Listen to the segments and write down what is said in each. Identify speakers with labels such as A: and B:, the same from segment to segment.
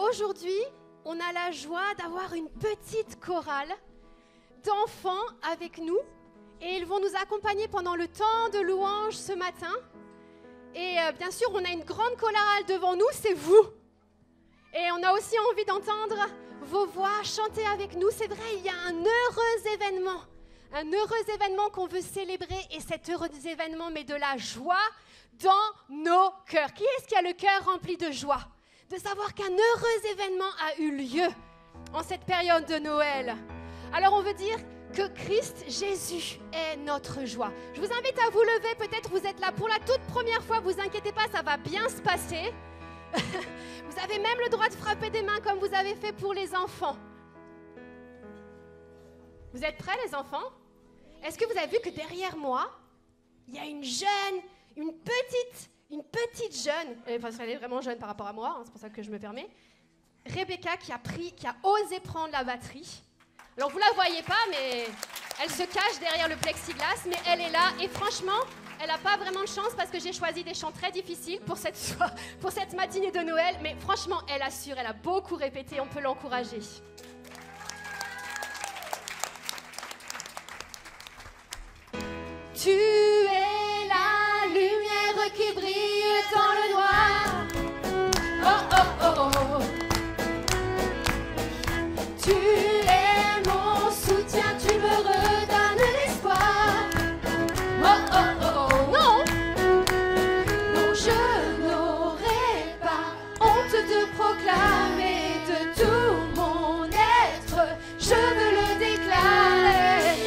A: aujourd'hui, on a la joie d'avoir une petite chorale d'enfants avec nous. Et ils vont nous accompagner pendant le temps de louange ce matin. Et bien sûr, on a une grande chorale devant nous, c'est vous. Et on a aussi envie d'entendre vos voix chanter avec nous. C'est vrai, il y a un heureux événement qu'on veut célébrer. Et cet heureux événement met de la joie dans nos cœurs. Qui est-ce qui a le cœur rempli de joie de savoir qu'un heureux événement a eu lieu en cette période de Noël? Alors on veut dire que Christ Jésus est notre joie. Je vous invite à vous lever, peut-être vous êtes là pour la toute première fois, vous inquiétez pas, ça va bien se passer. Vous avez même le droit de frapper des mains comme vous avez fait pour les enfants. Vous êtes prêts les enfants? Est-ce que vous avez vu que derrière moi, il y a une petite jeune, enfin elle est vraiment jeune par rapport à moi, hein, c'est pour ça que je me permets, Rebecca qui a osé prendre la batterie. Alors vous la voyez pas, mais elle se cache derrière le plexiglas, mais elle est là et franchement, elle n'a pas vraiment de chance parce que j'ai choisi des chants très difficiles pour cette matinée de Noël, mais franchement, elle assure, elle a beaucoup répété, on peut l'encourager. Tu es la lumière qui brille dans le noir. Oh oh oh oh. Tu es mon soutien, tu me redonnes l'espoir. Oh oh oh oh. Non, non, je n'aurai pas honte de proclamer de tout mon être. Je veux le déclarer.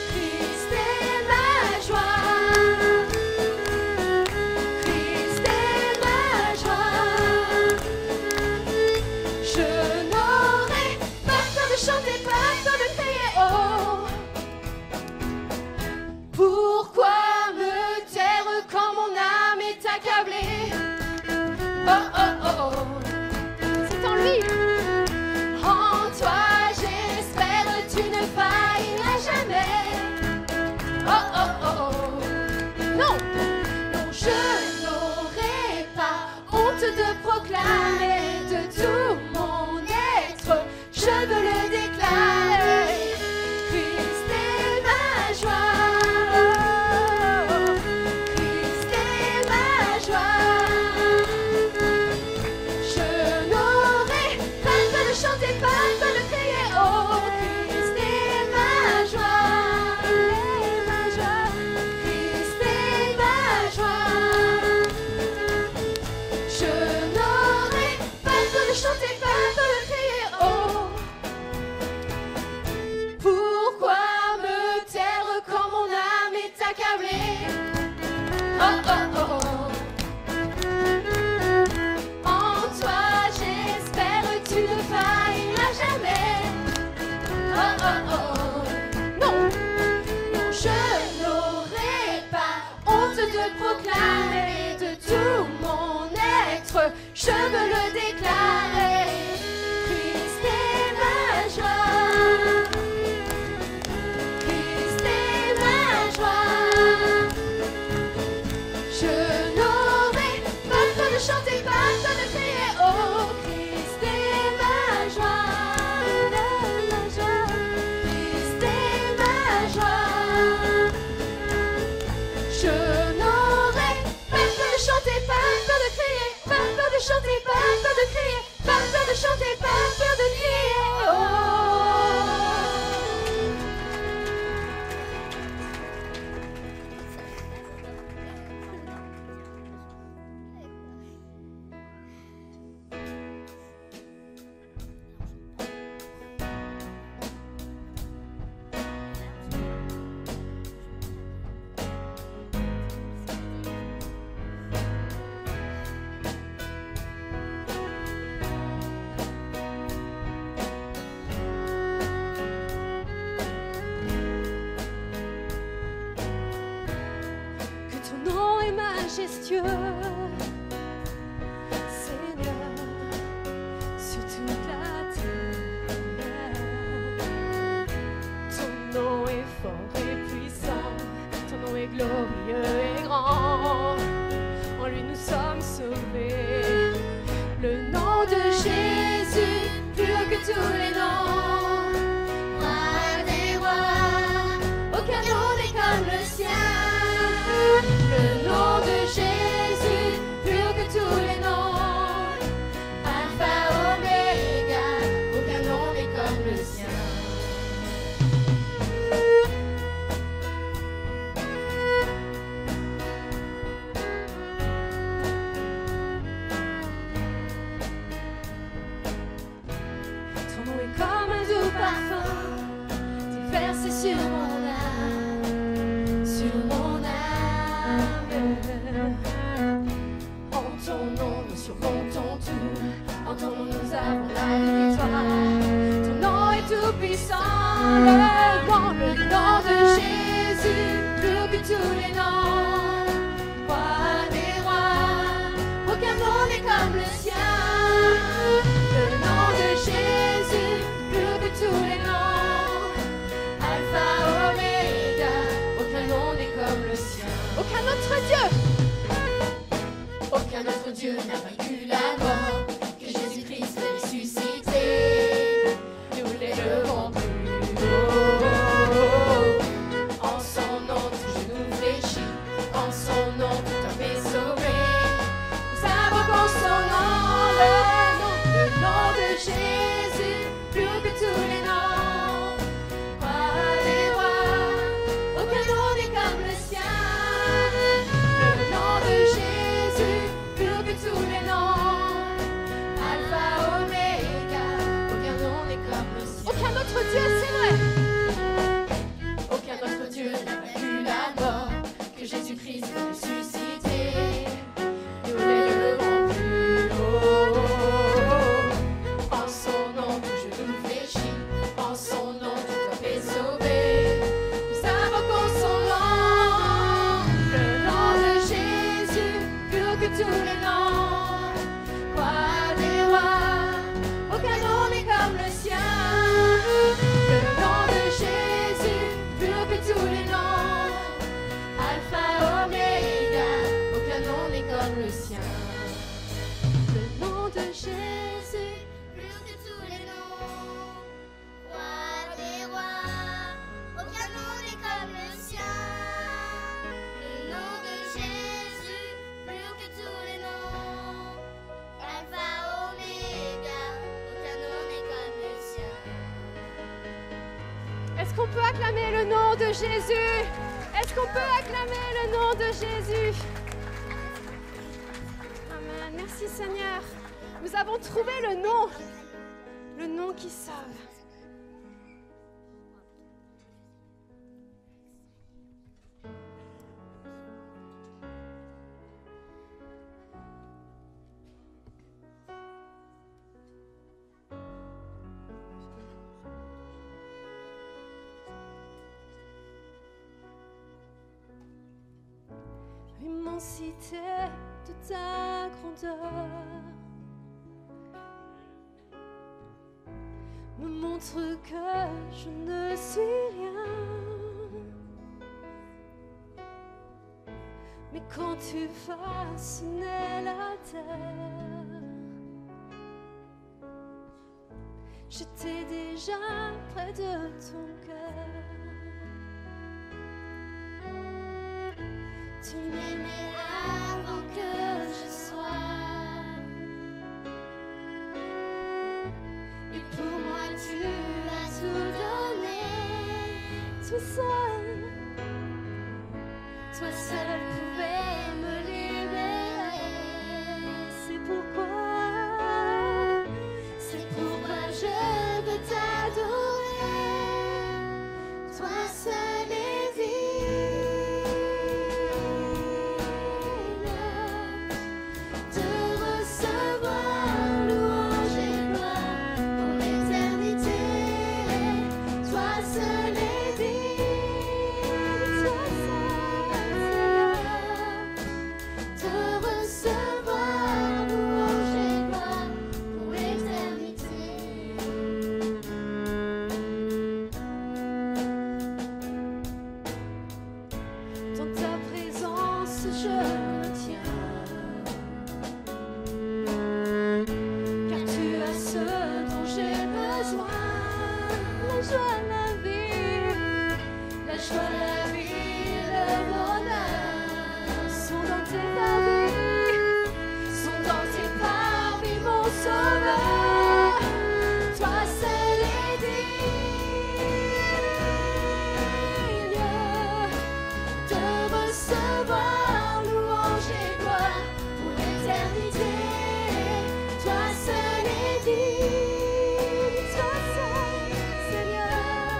A: Christ est ma joie. Christ est ma joie. Je n'aurai pas peur de chanter, pas peur de crier haut. Pourquoi me taire quand mon âme est accablée? Oh oh oh oh. C'est en lui. En toi j'espère, tu ne failliras jamais. Oh oh oh oh. Non, non, je n'aurai pas honte de proclamer de tout mon être. Je veux le déclarer. Christ est ma joie. Christ est ma joie. Je n'aurai pas peur de chanter, pas peur de crier oh. Christ est ma joie. Christ est ma joie. Je n'aurai pas peur de chanter, pas peur de crier oh. Pourquoi me taire quand mon âme est accablée? Oh oh oh oh. En toi j'espère, tu ne failliras jamais. Oh oh oh oh. Non, non, je n'aurai pas honte de proclamer de tout mon être. Je veux le déclarer. Christ est ma joie. Christ est ma joie. Je n'aurai pas peur de chanter, pas peur de crier oh. Christ est ma joie. Christ est ma joie. Je n'aurai pas peur de chanter, pas peur de crier, pas peur de chanter, pas peur de crier, pas peur de chanter, pas peur de crier oh. Que ton nom est majestueux, Seigneur, sur toute la terre. Ton nom est fort et puissant, ton nom est glorieux et grand. En lui nous sommes sauvés. Le nom de Jésus tous les noms. Roi des rois, aucun nom n'est comme le sien. Le nom de Jésus, plus haut que tous les noms. Alpha, Oméga, aucun nom n'est comme le sien. Ton nom est comme un doux parfum, déversé sur mon âme, sur mon âme. En ton nom, nous surmontons tout. En ton nom, nous avons la victoire. Ton nom est tout puissant, le nom de Jésus, plus haut que tous les noms. Roi des rois, aucun nom n'est comme le sien. Le nom de Jésus, plus haut que tous les noms. Alpha, Oméga, aucun nom n'est comme le sien. Aucun autre Dieu. Aucun autre Dieu n'a vaincu la mort, que Jésus-Christ est ressuscité. Nous l'élevons plus haut. En son nom, tout genou fléchit. En son nom, tout homme est sauvé. Nous invoquons son nom, le nom de Jésus, plus haut que tous les noms. Roi des rois, aucun nom n'est comme le sien. Le nom de Jésus, plus haut que tous les noms. Alpha, Oméga, aucun nom n'est comme le sien. Aucun autre Dieu, c'est vrai. Aucun autre Dieu n'a vaincu la mort, que Jésus-Christ est ressuscité. Nous l'élevons plus haut. En son nom, tout genou fléchit. En son nom, tout homme est sauvé. Nous invoquons son nom, le nom de Jésus, plus haut que tous les noms. Roi des rois, aucun nom n'est comme le sien. Le nom de Jésus, plus haut que tous les noms. Alpha, Oméga, aucun nom n'est comme le sien. Le nom de Jésus,
B: Plus haut que tous les noms, roi des rois, aucun nom n'est comme le sien. Le nom de Jésus, plus haut que tous les noms, Alpha, Oméga, aucun nom n'est comme le sien.
A: Est-ce qu'on peut acclamer le nom de Jésus? Est-ce qu'on peut acclamer le nom de Jésus? Amen. Merci Seigneur. Nous avons trouvé le nom qui sauve. L'immensité de ta grandeur me montre que je ne suis rien. Mais quand tu façonnais la terre, j'étais déjà près de ton cœur.
B: Tu m'aimais avant que je sois, et pour moi tu as tout donné.
A: Toi seul,
B: Toi seul pouvais me libérer.
A: c'est pourquoi
B: Je veux t'adorer. Toi seul est digne de recevoir louange et gloire pour l'éternité. Toi seul est digne. Toi seul, Seigneur.
A: Sauveur, toi seul est digne de recevoir louange et gloire pour l'éternité. Toi seul est digne, toi seul, Seigneur,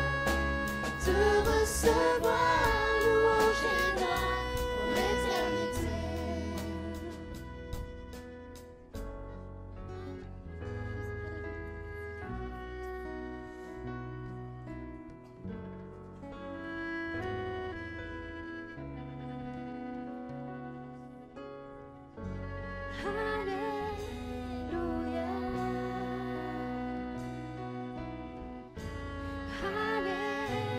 A: de recevoir louange et gloire pour l'éternité. Alléluia. Alléluia.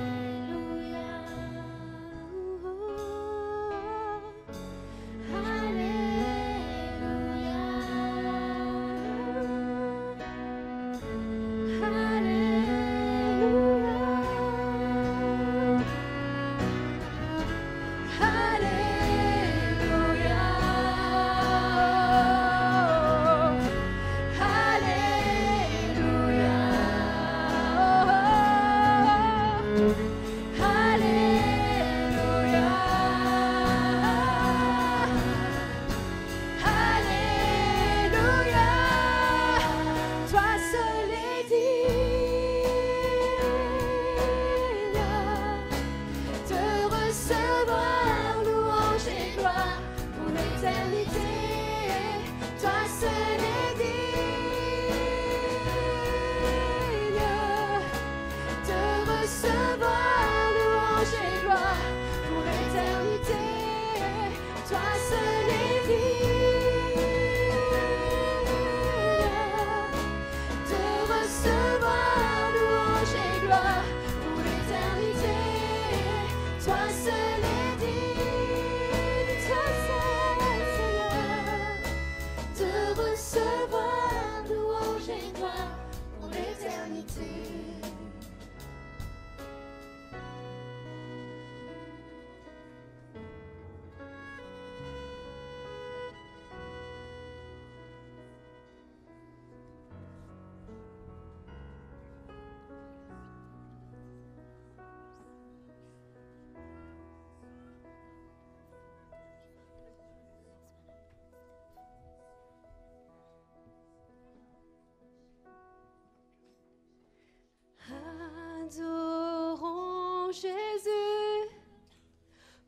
A: Adorons Jésus,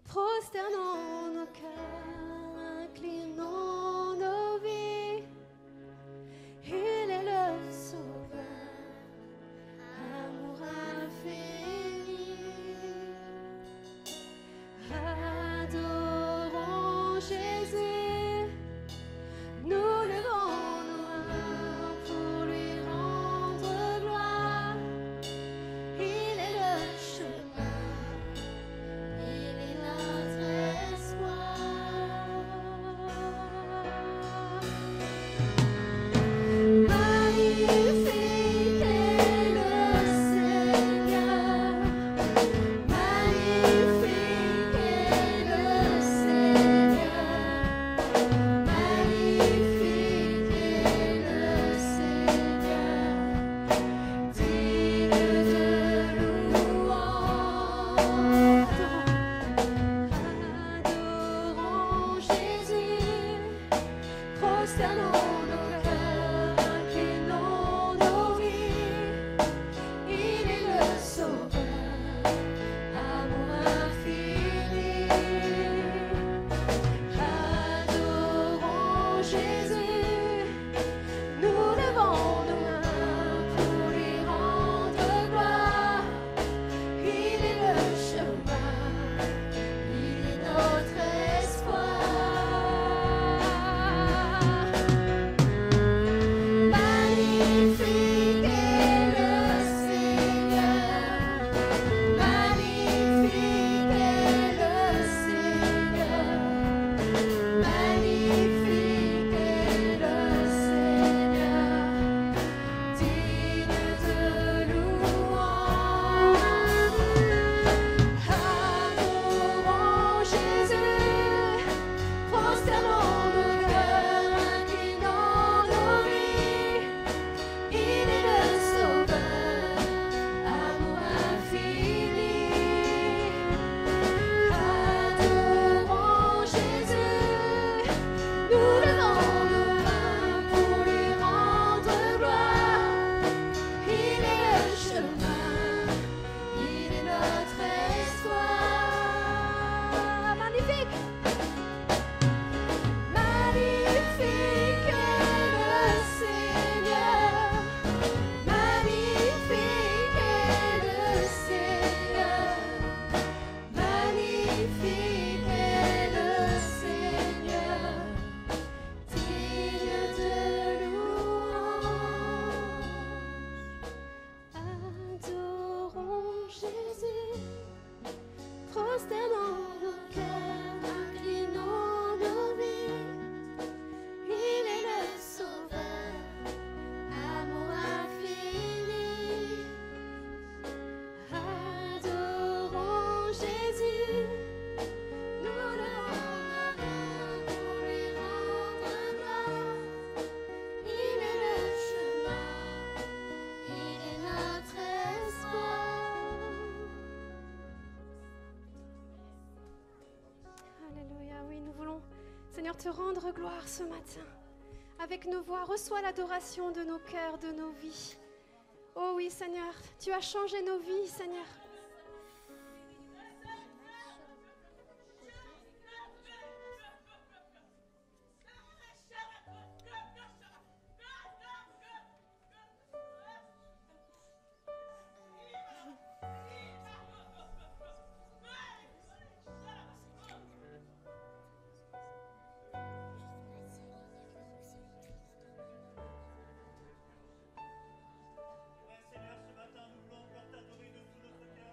A: prosternons nos cœurs, inclinons nos vies. Il est le Sauveur, amour infini. Adorons Jésus, nous levons nos mains pour lui rendre gloire. Il est le chemin rester dans nos cœurs, inclinons nos vies. Il est le Sauveur, amour infini. Adorons Jésus, nous le rendons pour lui rendre gloire. Il est le chemin, il est notre espoir. Alléluia, oui, nous voulons, Seigneur, te rendre gloire ce matin. Avec nos voix, reçois l'adoration de nos cœurs, de nos vies. Oh oui, Seigneur, tu as changé nos vies, Seigneur.
C: Seigneur, ce matin, nous voulons encore t'adorer de tout notre cœur.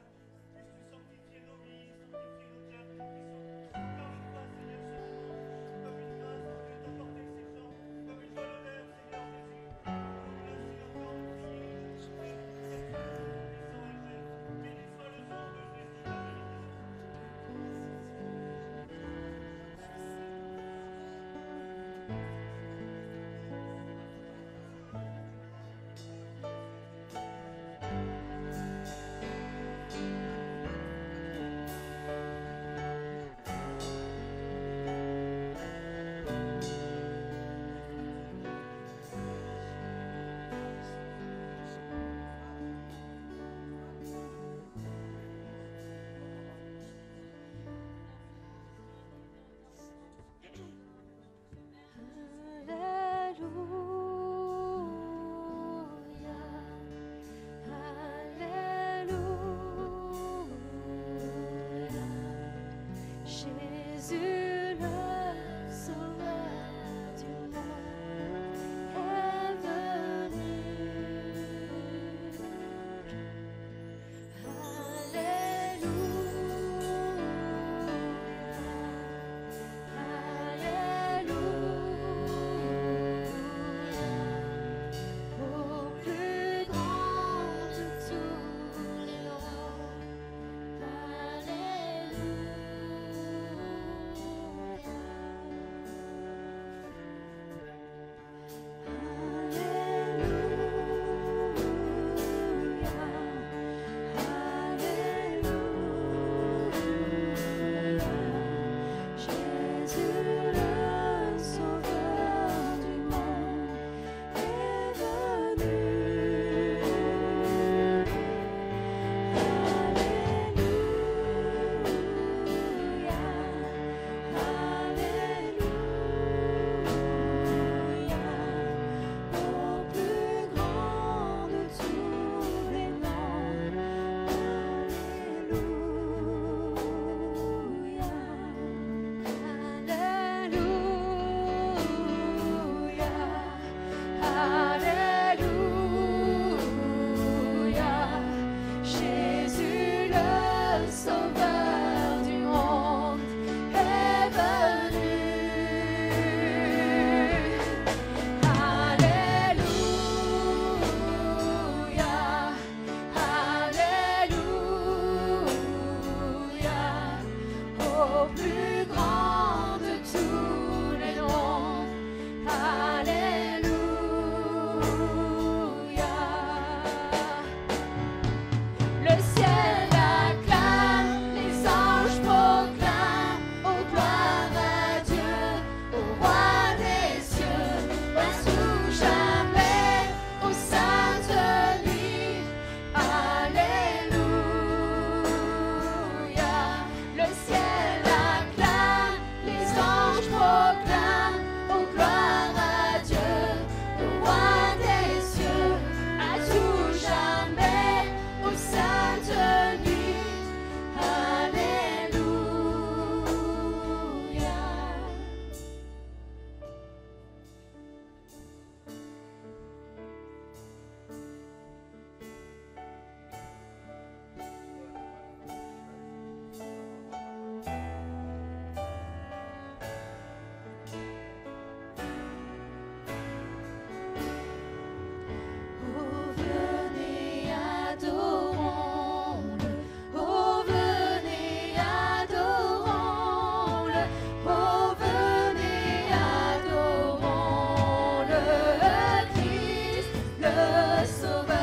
A: le Sauveur.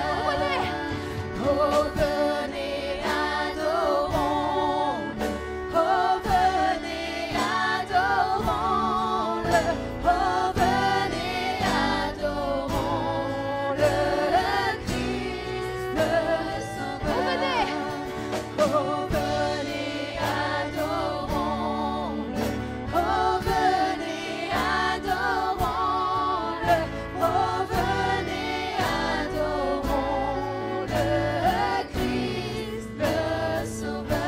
A: Oh, venez, adorons-le. Oh, venez, adorons-le. Oh, venez, adorons-le. Christ, le Sauveur. Oh, venez, adorons-le. Oh, venez, adorons-le. Oh, venez, adorons-le. Christ, le Sauveur.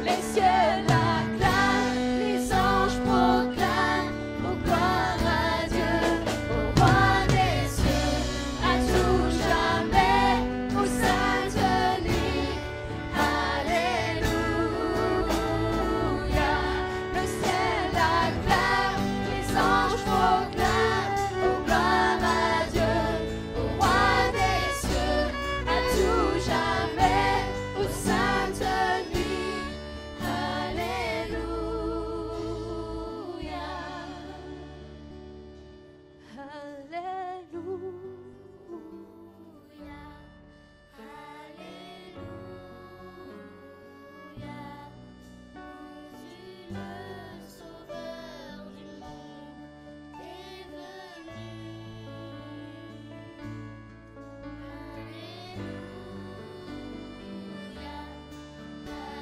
A: Les cieux l'acclament, les anges proclament, oh gloire à Dieu, au roi des cieux, à tout jamais, aux saintes nuits. Alléluia. Le ciel acclame, les anges proclament, oh gloire à Dieu, au roi des cieux, à tout jamais, aux saintes nuits. Alléluia.
B: Jésus, le Sauveur du monde, est venu.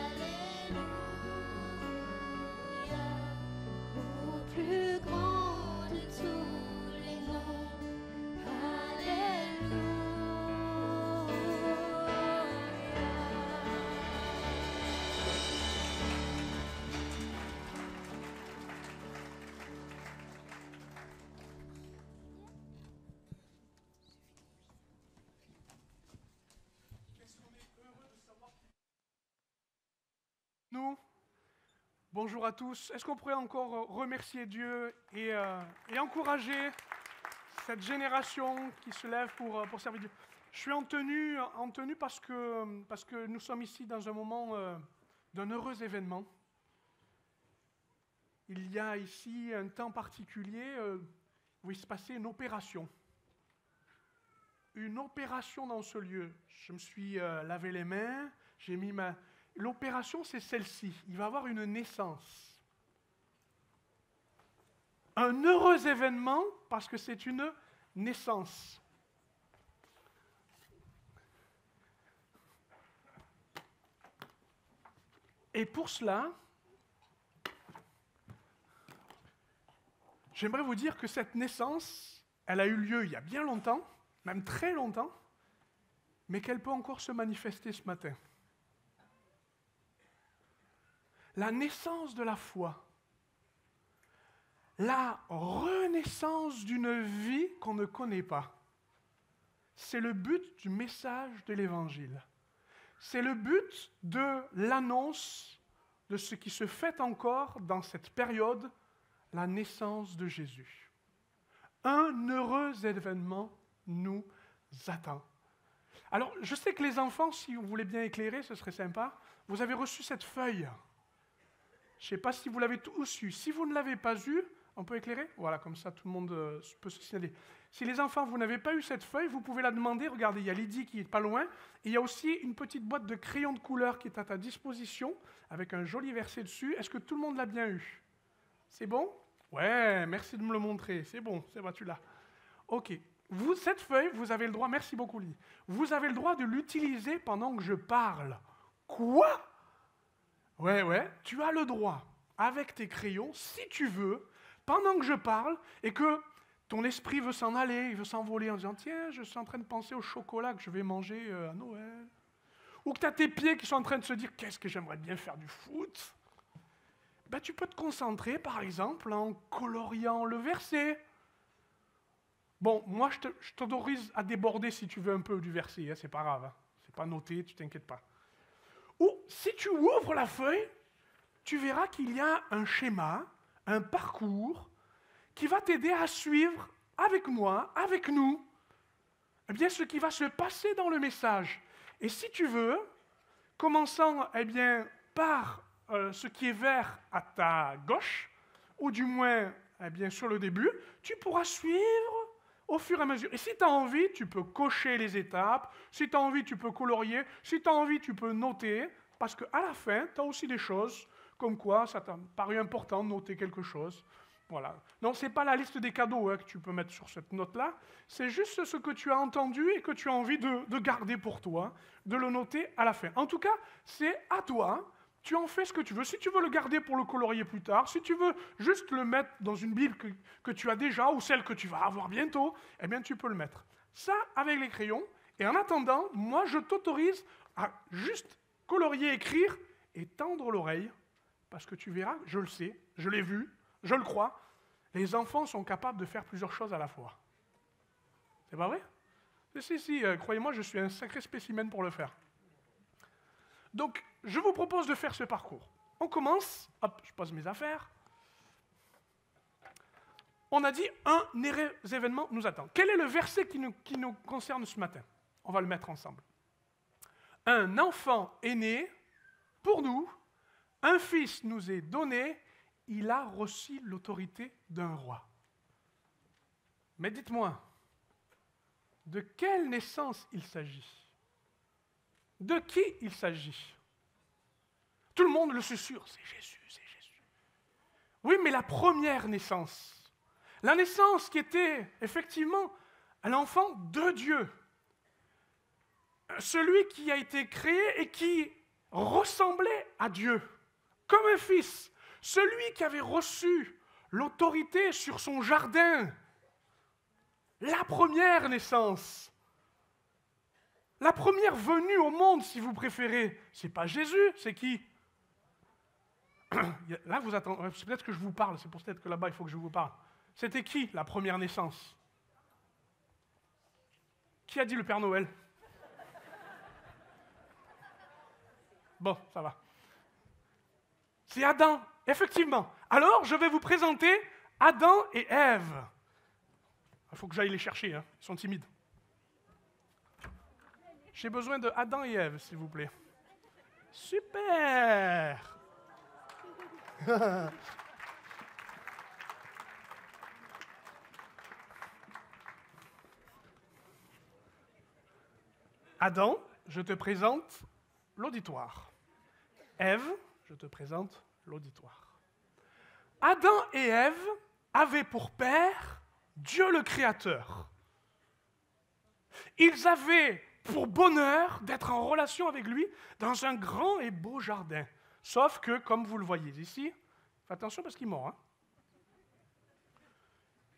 B: Alléluia.
A: Au plus grand de tous les noms.
C: Nous, bonjour à tous. Est-ce qu'on pourrait encore remercier Dieu et encourager cette génération qui se lève pour servir Dieu? Je suis en tenue parce que nous sommes ici dans un moment d'un heureux événement. Il y a ici un temps particulier où il se passait une opération. Une opération dans ce lieu. Je me suis lavé les mains, j'ai mis ma... L'opération, c'est celle-ci. Il va y avoir une naissance. Un heureux événement parce que c'est une naissance. Et pour cela, j'aimerais vous dire que cette naissance, elle a eu lieu il y a bien longtemps, même très longtemps, mais qu'elle peut encore se manifester ce matin. La naissance de la foi, la renaissance d'une vie qu'on ne connaît pas. C'est le but du message de l'Évangile. C'est le but de l'annonce de ce qui se fait encore dans cette période, la naissance de Jésus. Un heureux événement nous attend. Alors, je sais que les enfants, si vous voulez bien éclairer, ce serait sympa, vous avez reçu cette feuille. Je ne sais pas si vous l'avez tous eu. Si vous ne l'avez pas eu, on peut éclairer? Voilà, comme ça tout le monde peut se signaler. Si les enfants, vous n'avez pas eu cette feuille, vous pouvez la demander. Regardez, il y a Lydie qui est pas loin. Et il y a aussi une petite boîte de crayons de couleur qui est à ta disposition, avec un joli verset dessus. Est-ce que tout le monde l'a bien eu? C'est bon? Ouais, merci de me le montrer. C'est bon, tu l'as. Ok. Cette feuille, vous avez le droit, merci beaucoup Lydie, vous avez le droit de l'utiliser pendant que je parle. Quoi? Ouais, tu as le droit, avec tes crayons, si tu veux, pendant que je parle, et que ton esprit veut s'en aller, il veut s'envoler en disant « Tiens, je suis en train de penser au chocolat que je vais manger à Noël. » Ou que tu as tes pieds qui sont en train de se dire « Qu'est-ce que j'aimerais bien faire du foot ?» Ben, tu peux te concentrer, par exemple, en coloriant le verset. Bon, moi, je t'autorise à déborder si tu veux un peu du verset, hein, c'est pas grave. Hein. C'est pas noté, tu t'inquiètes pas. Ou, si tu ouvres la feuille, tu verras qu'il y a un schéma, un parcours, qui va t'aider à suivre avec moi, avec nous, eh bien, ce qui va se passer dans le message. Et si tu veux, commençant par ce qui est vert à ta gauche, ou du moins sur le début, tu pourras suivre au fur et à mesure. Et si tu as envie, tu peux cocher les étapes. Si tu as envie, tu peux colorier. Si tu as envie, tu peux noter. Parce qu'à la fin, tu as aussi des choses comme quoi ça t'a paru important de noter quelque chose. Voilà. Non, ce n'est pas la liste des cadeaux que tu peux mettre sur cette note-là. C'est juste ce que tu as entendu et que tu as envie de garder pour toi, de le noter à la fin. En tout cas, c'est à toi. Tu en fais ce que tu veux. Si tu veux le garder pour le colorier plus tard, si tu veux juste le mettre dans une Bible que tu as déjà ou celle que tu vas avoir bientôt, eh bien, tu peux le mettre. Ça, avec les crayons. Et en attendant, moi, je t'autorise à juste colorier, écrire et tendre l'oreille. Parce que tu verras, je le sais, je l'ai vu, je le crois, les enfants sont capables de faire plusieurs choses à la fois. C'est pas vrai? Si, croyez-moi, je suis un sacré spécimen pour le faire. Donc, je vous propose de faire ce parcours. On commence, hop, je pose mes affaires. On a dit, un événement nous attend. Quel est le verset qui nous concerne ce matin? On va le mettre ensemble. Un enfant est né pour nous, un fils nous est donné, il a reçu l'autorité d'un roi. Mais dites-moi, de quelle naissance il s'agit? De qui il s'agit? Tout le monde le susurre, c'est Jésus, c'est Jésus. Oui, mais la première naissance, la naissance qui était effectivement un enfant de Dieu, celui qui a été créé et qui ressemblait à Dieu, comme un fils, celui qui avait reçu l'autorité sur son jardin, la première naissance, la première venue au monde, si vous préférez. C'est pas Jésus, c'est qui? Là, vous attendez, c'est peut-être que je vous parle, c'est peut-être que là-bas, il faut que je vous parle. C'était qui, la première naissance? Qui a dit le Père Noël? Bon, ça va. C'est Adam, effectivement. Alors, je vais vous présenter Adam et Ève. Il faut que j'aille les chercher, hein. Ils sont timides. J'ai besoin de Adam et Ève, s'il vous plaît. Super! Adam, je te présente l'auditoire. Ève, je te présente l'auditoire. Adam et Ève avaient pour père Dieu le Créateur. Ils avaient pour bonheur d'être en relation avec lui dans un grand et beau jardin. Sauf que, comme vous le voyez ici, faites attention parce qu'il est mort.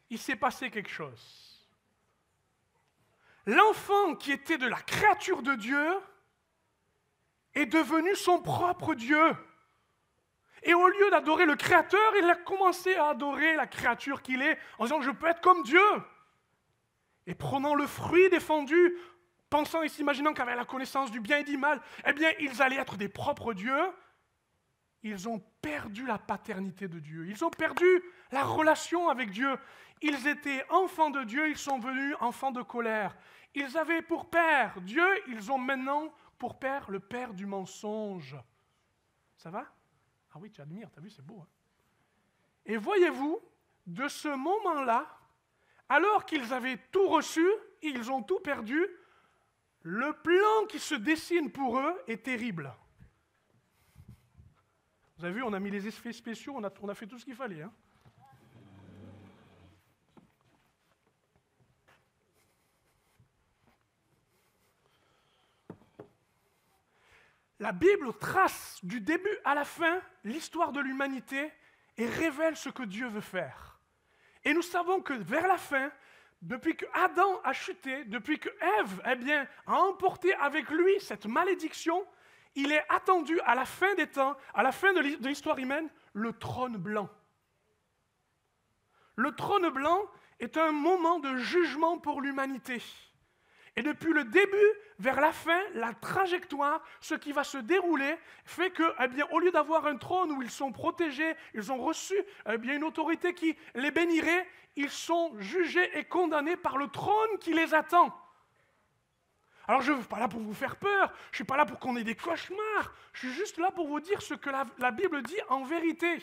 C: Il s'est passé quelque chose. L'enfant qui était de la créature de Dieu est devenu son propre Dieu. Et au lieu d'adorer le Créateur, il a commencé à adorer la créature qu'il est, en disant « je peux être comme Dieu ». Et prenant le fruit défendu, pensant et s'imaginant qu'avec la connaissance du bien et du mal, eh bien, ils allaient être des propres dieux, ils ont perdu la paternité de Dieu. Ils ont perdu la relation avec Dieu. Ils étaient enfants de Dieu, ils sont devenus enfants de colère. Ils avaient pour père Dieu, ils ont maintenant pour père le père du mensonge. Ça va? Ah oui, tu admires, tu as vu, c'est beau. Hein? Et voyez-vous, de ce moment-là, alors qu'ils avaient tout reçu, ils ont tout perdu, le plan qui se dessine pour eux est terrible. Vous avez vu, on a mis les effets spéciaux, on a fait tout ce qu'il fallait. Hein? La Bible trace du début à la fin l'histoire de l'humanité et révèle ce que Dieu veut faire. Et nous savons que vers la fin, depuis que Adam a chuté, depuis que Ève a emporté avec lui cette malédiction, il est attendu à la fin des temps, à la fin de l'histoire humaine, le trône blanc. Le trône blanc est un moment de jugement pour l'humanité. Et depuis le début vers la fin, la trajectoire, ce qui va se dérouler, fait que, au lieu d'avoir un trône où ils sont protégés, ils ont reçu une autorité qui les bénirait, ils sont jugés et condamnés par le trône qui les attend. Alors je ne suis pas là pour vous faire peur, je ne suis pas là pour qu'on ait des cauchemars, je suis juste là pour vous dire ce que la Bible dit en vérité.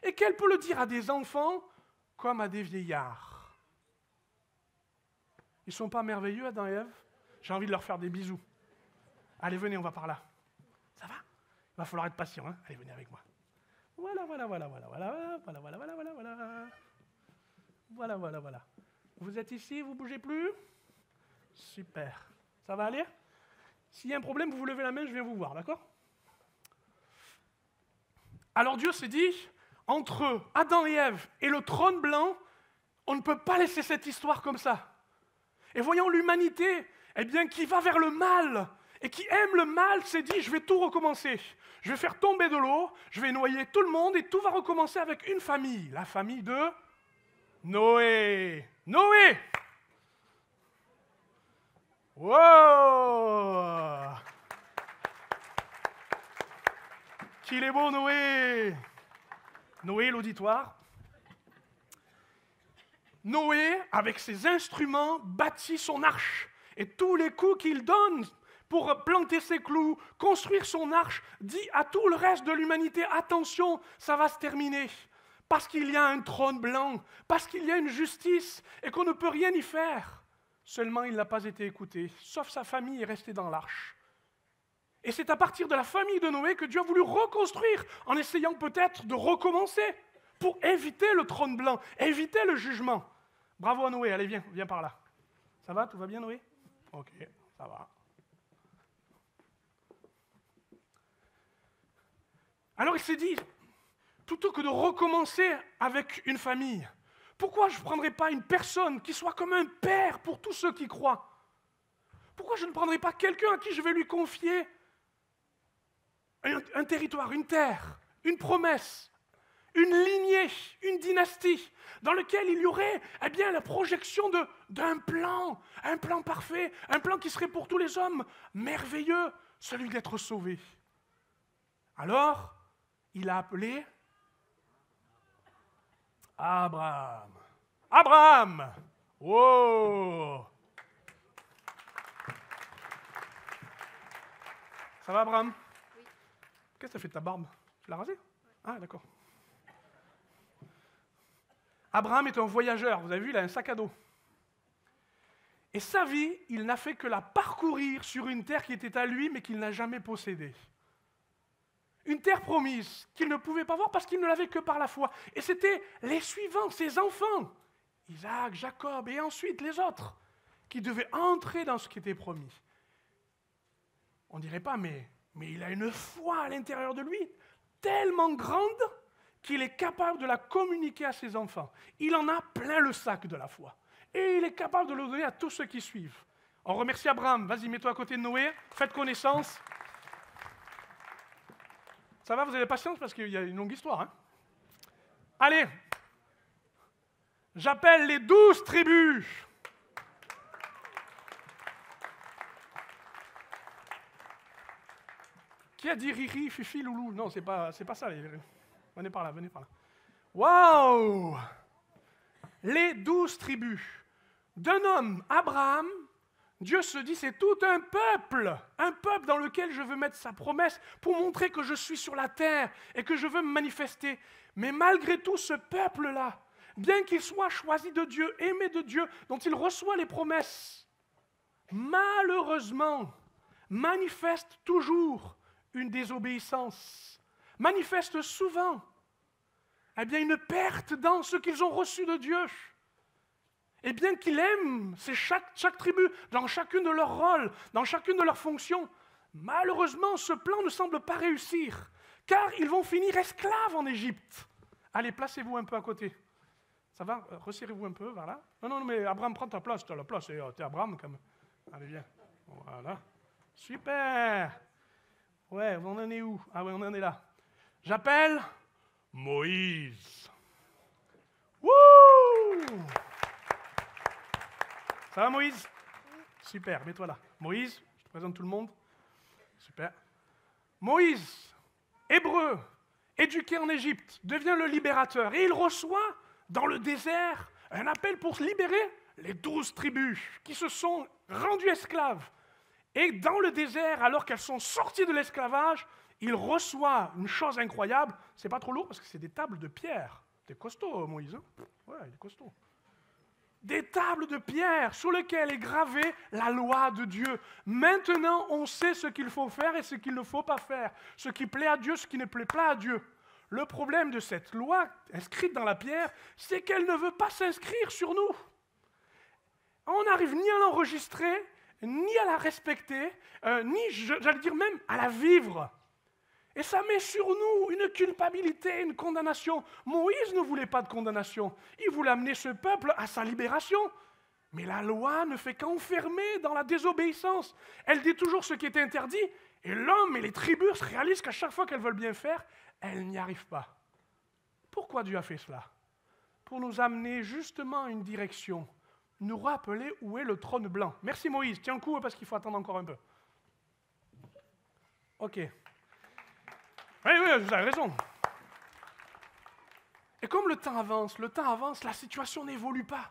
C: Et qu'elle peut le dire à des enfants comme à des vieillards. Ils sont pas merveilleux, Adam et Ève? J'ai envie de leur faire des bisous. Allez, venez, on va par là. Ça va? Il va falloir être patient, hein? Allez, venez avec moi. Voilà. Voilà. Vous êtes ici, vous bougez plus? Super. Ça va aller? S'il y a un problème, vous vous levez la main, je viens vous voir, d'accord? Alors Dieu s'est dit, entre Adam et Ève et le trône blanc, on ne peut pas laisser cette histoire comme ça. Et voyant l'humanité, eh bien, qui va vers le mal, et qui aime le mal, s'est dit, je vais tout recommencer. Je vais faire tomber de l'eau, je vais noyer tout le monde, et tout va recommencer avec une famille, la famille de Noé. Noé! Wow! Qu'il est beau, Noé! Noé, l'auditoire. Noé, avec ses instruments, bâtit son arche. Et tous les coups qu'il donne pour planter ses clous, construire son arche, dit à tout le reste de l'humanité, attention, ça va se terminer. Parce qu'il y a un trône blanc, parce qu'il y a une justice, et qu'on ne peut rien y faire. Seulement, il n'a pas été écouté, sauf sa famille est restée dans l'arche. Et c'est à partir de la famille de Noé que Dieu a voulu reconstruire, en essayant peut-être de recommencer, pour éviter le trône blanc, éviter le jugement. Bravo à Noé, allez, viens par là. Ça va, tout va bien, Noé? Ok, ça va. Alors il s'est dit, plutôt que de recommencer avec une famille, pourquoi je ne prendrais pas une personne qui soit comme un père pour tous ceux qui croient? Pourquoi je ne prendrais pas quelqu'un à qui je vais lui confier un territoire, une terre, une promesse, une lignée, une dynastie, dans lequel il y aurait la projection d'un plan, un plan parfait, un plan qui serait pour tous les hommes merveilleux, celui d'être sauvé. Alors, il a appelé Abraham. Abraham! Wow! Ça va, Abraham?
A: Oui.
C: Qu'est-ce que ça fait de ta barbe? Tu l'as rasée? Ah, d'accord. Abraham est un voyageur, vous avez vu, il a un sac à dos. Et sa vie, il n'a fait que la parcourir sur une terre qui était à lui, mais qu'il n'a jamais possédée. Une terre promise qu'il ne pouvait pas voir parce qu'il ne l'avait que par la foi. Et c'était les suivants, ses enfants, Isaac, Jacob et ensuite les autres, qui devaient entrer dans ce qui était promis. On ne dirait pas, mais il a une foi à l'intérieur de lui tellement grande qu'il est capable de la communiquer à ses enfants. Il en a plein le sac de la foi. Et il est capable de le donner à tous ceux qui suivent. On remercie Abraham. Vas-y, mets-toi à côté de Noé. Faites connaissance. Ça va, vous avez patience parce qu'il y a une longue histoire. Hein? Allez. J'appelle les 12 tribus. Qui a dit Riri, Fifi, Loulou? Non, c'est pas ça. Venez par là. Waouh! Les 12 tribus. D'un homme, Abraham, Dieu se dit, c'est tout un peuple dans lequel je veux mettre sa promesse pour montrer que je suis sur la terre et que je veux me manifester. Mais malgré tout, ce peuple-là, bien qu'il soit choisi de Dieu, aimé de Dieu, dont il reçoit les promesses, malheureusement, manifeste toujours une désobéissance, manifeste souvent une perte dans ce qu'ils ont reçu de Dieu. Et bien qu'il aime, c'est chaque tribu, dans chacune de leurs rôles, dans chacune de leurs fonctions, malheureusement, ce plan ne semble pas réussir, car ils vont finir esclaves en Égypte. Allez, placez-vous un peu à côté. Ça va? Resserrez-vous un peu vers là. Non, mais Abraham, prends ta place. Tu as la place, t'es Abraham quand même. Allez, viens. Voilà. Super. Ouais, on en est où? Ah ouais, on en est là. J'appelle Moïse. Wouh! Ça va, Moïse? Super, mets-toi là. Moïse, je te présente tout le monde. Super. Moïse, hébreu, éduqué en Égypte, devient le libérateur. Et il reçoit, dans le désert, un appel pour libérer les 12 tribus qui se sont rendues esclaves. Et dans le désert, alors qu'elles sont sorties de l'esclavage, il reçoit une chose incroyable. C'est pas trop lourd parce que c'est des tables de pierre. T'es costaud, Moïse. Hein? Ouais, il est costaud. des tables de pierre sur lesquelles est gravée la loi de Dieu. Maintenant, on sait ce qu'il faut faire et ce qu'il ne faut pas faire, ce qui plaît à Dieu, ce qui ne plaît pas à Dieu. Le problème de cette loi inscrite dans la pierre, c'est qu'elle ne veut pas s'inscrire sur nous. On n'arrive ni à l'enregistrer, ni à la respecter, ni, j'allais dire même, à la vivre. Et ça met sur nous une culpabilité, une condamnation. Moïse ne voulait pas de condamnation. Il voulait amener ce peuple à sa libération. Mais la loi ne fait qu'enfermer dans la désobéissance. Elle dit toujours ce qui est interdit. Et l'homme et les tribus réalisent qu'à chaque fois qu'elles veulent bien faire, elles n'y arrivent pas. Pourquoi Dieu a fait cela? Pour nous amener justement à une direction. Nous rappeler où est le trône blanc. Merci Moïse. Tiens le coup parce qu'il faut attendre encore un peu. Ok. Oui, vous avez raison. Et comme le temps avance, la situation n'évolue pas.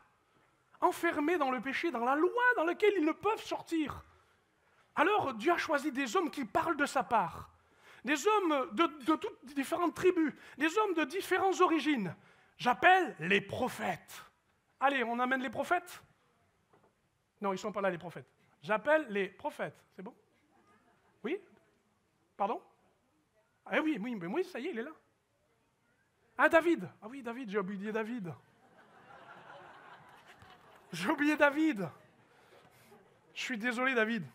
C: Enfermés dans le péché, dans la loi dans laquelle ils ne peuvent sortir. Alors Dieu a choisi des hommes qui parlent de sa part. Des hommes de toutes différentes tribus, des hommes de différentes origines. J'appelle les prophètes. Allez, on amène les prophètes? Non, ils ne sont pas là, les prophètes. J'appelle les prophètes. C'est bon? Oui? Pardon? Ah oui, mais Moïse, ça y est, il est là. Ah, David. Ah oui, David, j'ai oublié David. J'ai oublié David. Je suis désolé, David.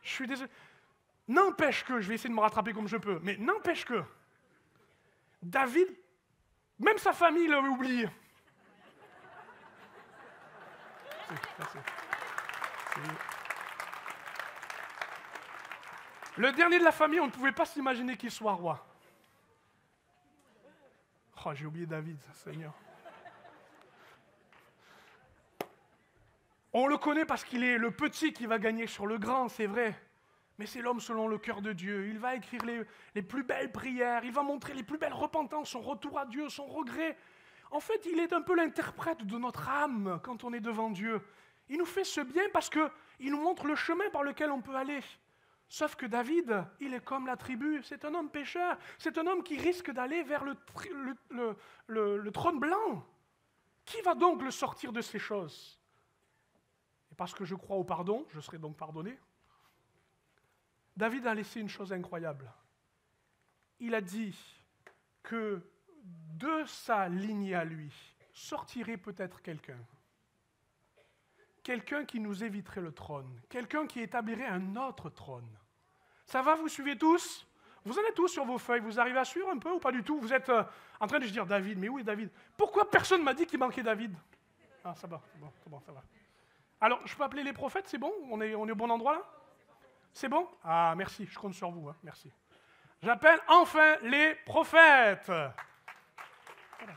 C: Je suis désolé. N'empêche que, je vais essayer de me rattraper comme je peux, mais n'empêche que, David, même sa famille l'avait oublié. Merci. Le dernier de la famille, on ne pouvait pas s'imaginer qu'il soit roi. Oh, j'ai oublié David, Seigneur. On le connaît parce qu'il est le petit qui va gagner sur le grand, c'est vrai. Mais c'est l'homme selon le cœur de Dieu. Il va écrire les plus belles prières, il va montrer les plus belles repentances, son retour à Dieu, son regret. En fait, il est un peu l'interprète de notre âme quand on est devant Dieu. Il nous fait ce bien parce qu'il nous montre le chemin par lequel on peut aller. Sauf que David, il est comme la tribu, c'est un homme pécheur, c'est un homme qui risque d'aller vers le trône blanc. Qui va donc le sortir de ces choses? Et parce que je crois au pardon, je serai donc pardonné. David a laissé une chose incroyable. Il a dit que de sa lignée à lui sortirait peut-être quelqu'un. Quelqu'un qui nous éviterait le trône. Quelqu'un qui établirait un autre trône. Ça va, vous suivez tous? Vous en êtes tous sur vos feuilles? Vous arrivez à suivre un peu ou pas du tout? Vous êtes en train de se dire, David, mais où est David? Pourquoi personne ne m'a dit qu'il manquait David? Ah, ça va, c'est bon, ça va. Alors, je peux appeler les prophètes, c'est bon? On est au bon endroit là? C'est bon? Ah, merci, je compte sur vous, hein, merci. J'appelle enfin les prophètes. Voilà.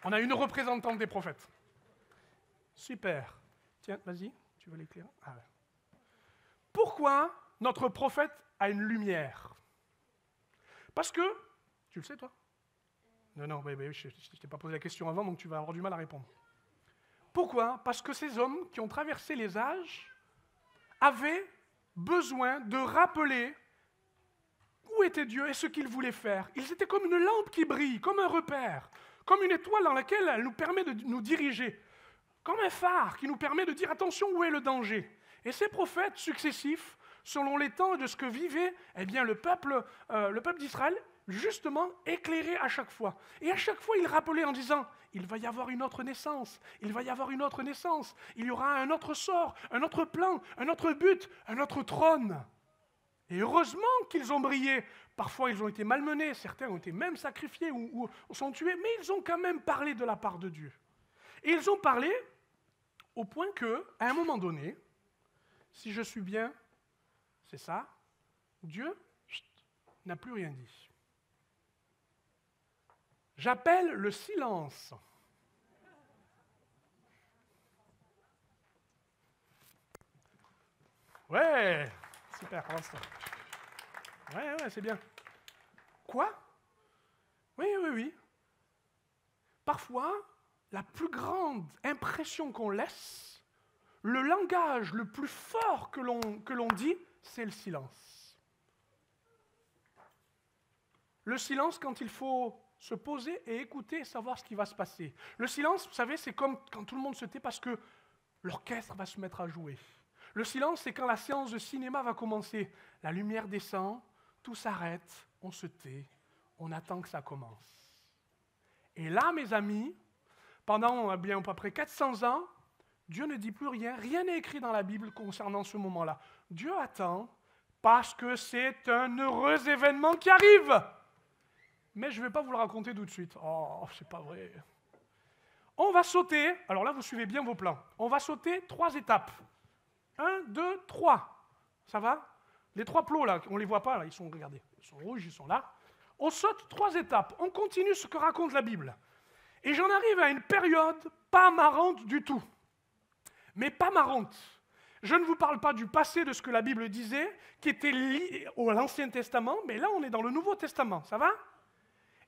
C: On a une représentante des prophètes. Super. Tiens, vas-y, tu veux l'éclairer? Ah, ouais. Pourquoi notre prophète a une lumière? Parce que, tu le sais toi? Non, je ne t'ai pas posé la question avant, donc tu vas avoir du mal à répondre. Pourquoi? Parce que ces hommes qui ont traversé les âges avaient besoin de rappeler où était Dieu et ce qu'il voulait faire. Ils étaient comme une lampe qui brille, comme un repère, comme une étoile dans laquelle elle nous permet de nous diriger, comme un phare qui nous permet de dire attention où est le danger. Et ces prophètes successifs, selon les temps de ce que vivait le peuple d'Israël, justement éclairé à chaque fois. Et à chaque fois, ils rappelaient en disant, il va y avoir une autre naissance, il va y avoir une autre naissance, il y aura un autre sort, un autre plan, un autre but, un autre trône. Et heureusement qu'ils ont brillé. Parfois, ils ont été malmenés, certains ont été même sacrifiés ou sont tués, mais ils ont quand même parlé de la part de Dieu. Et ils ont parlé au point que, à un moment donné, si je suis bien, c'est ça, Dieu n'a plus rien dit. J'appelle le silence. Ouais, super, avance. Ouais, c'est bien. Quoi? Oui. Parfois, la plus grande impression qu'on laisse, le langage le plus fort que l'on dit, c'est le silence. Le silence quand il faut se poser et écouter et savoir ce qui va se passer. Le silence, vous savez, c'est comme quand tout le monde se tait parce que l'orchestre va se mettre à jouer. Le silence, c'est quand la séance de cinéma va commencer. La lumière descend, tout s'arrête, on se tait, on attend que ça commence. Et là, mes amis, pendant à peu près 400 ans, Dieu ne dit plus rien, rien n'est écrit dans la Bible concernant ce moment-là. Dieu attend parce que c'est un heureux événement qui arrive. Mais je ne vais pas vous le raconter tout de suite. Oh, c'est pas vrai. On va sauter, alors là vous suivez bien vos plans, on va sauter 3 étapes. 1, 2, 3. Ça va? Les 3 plots là, on ne les voit pas, là, ils sont, regardez, ils sont rouges, ils sont là. On saute 3 étapes, on continue ce que raconte la Bible. Et j'en arrive à une période pas marrante du tout. Mais pas marrante. Je ne vous parle pas du passé de ce que la Bible disait, qui était lié à l'Ancien Testament, mais là on est dans le Nouveau Testament, ça va?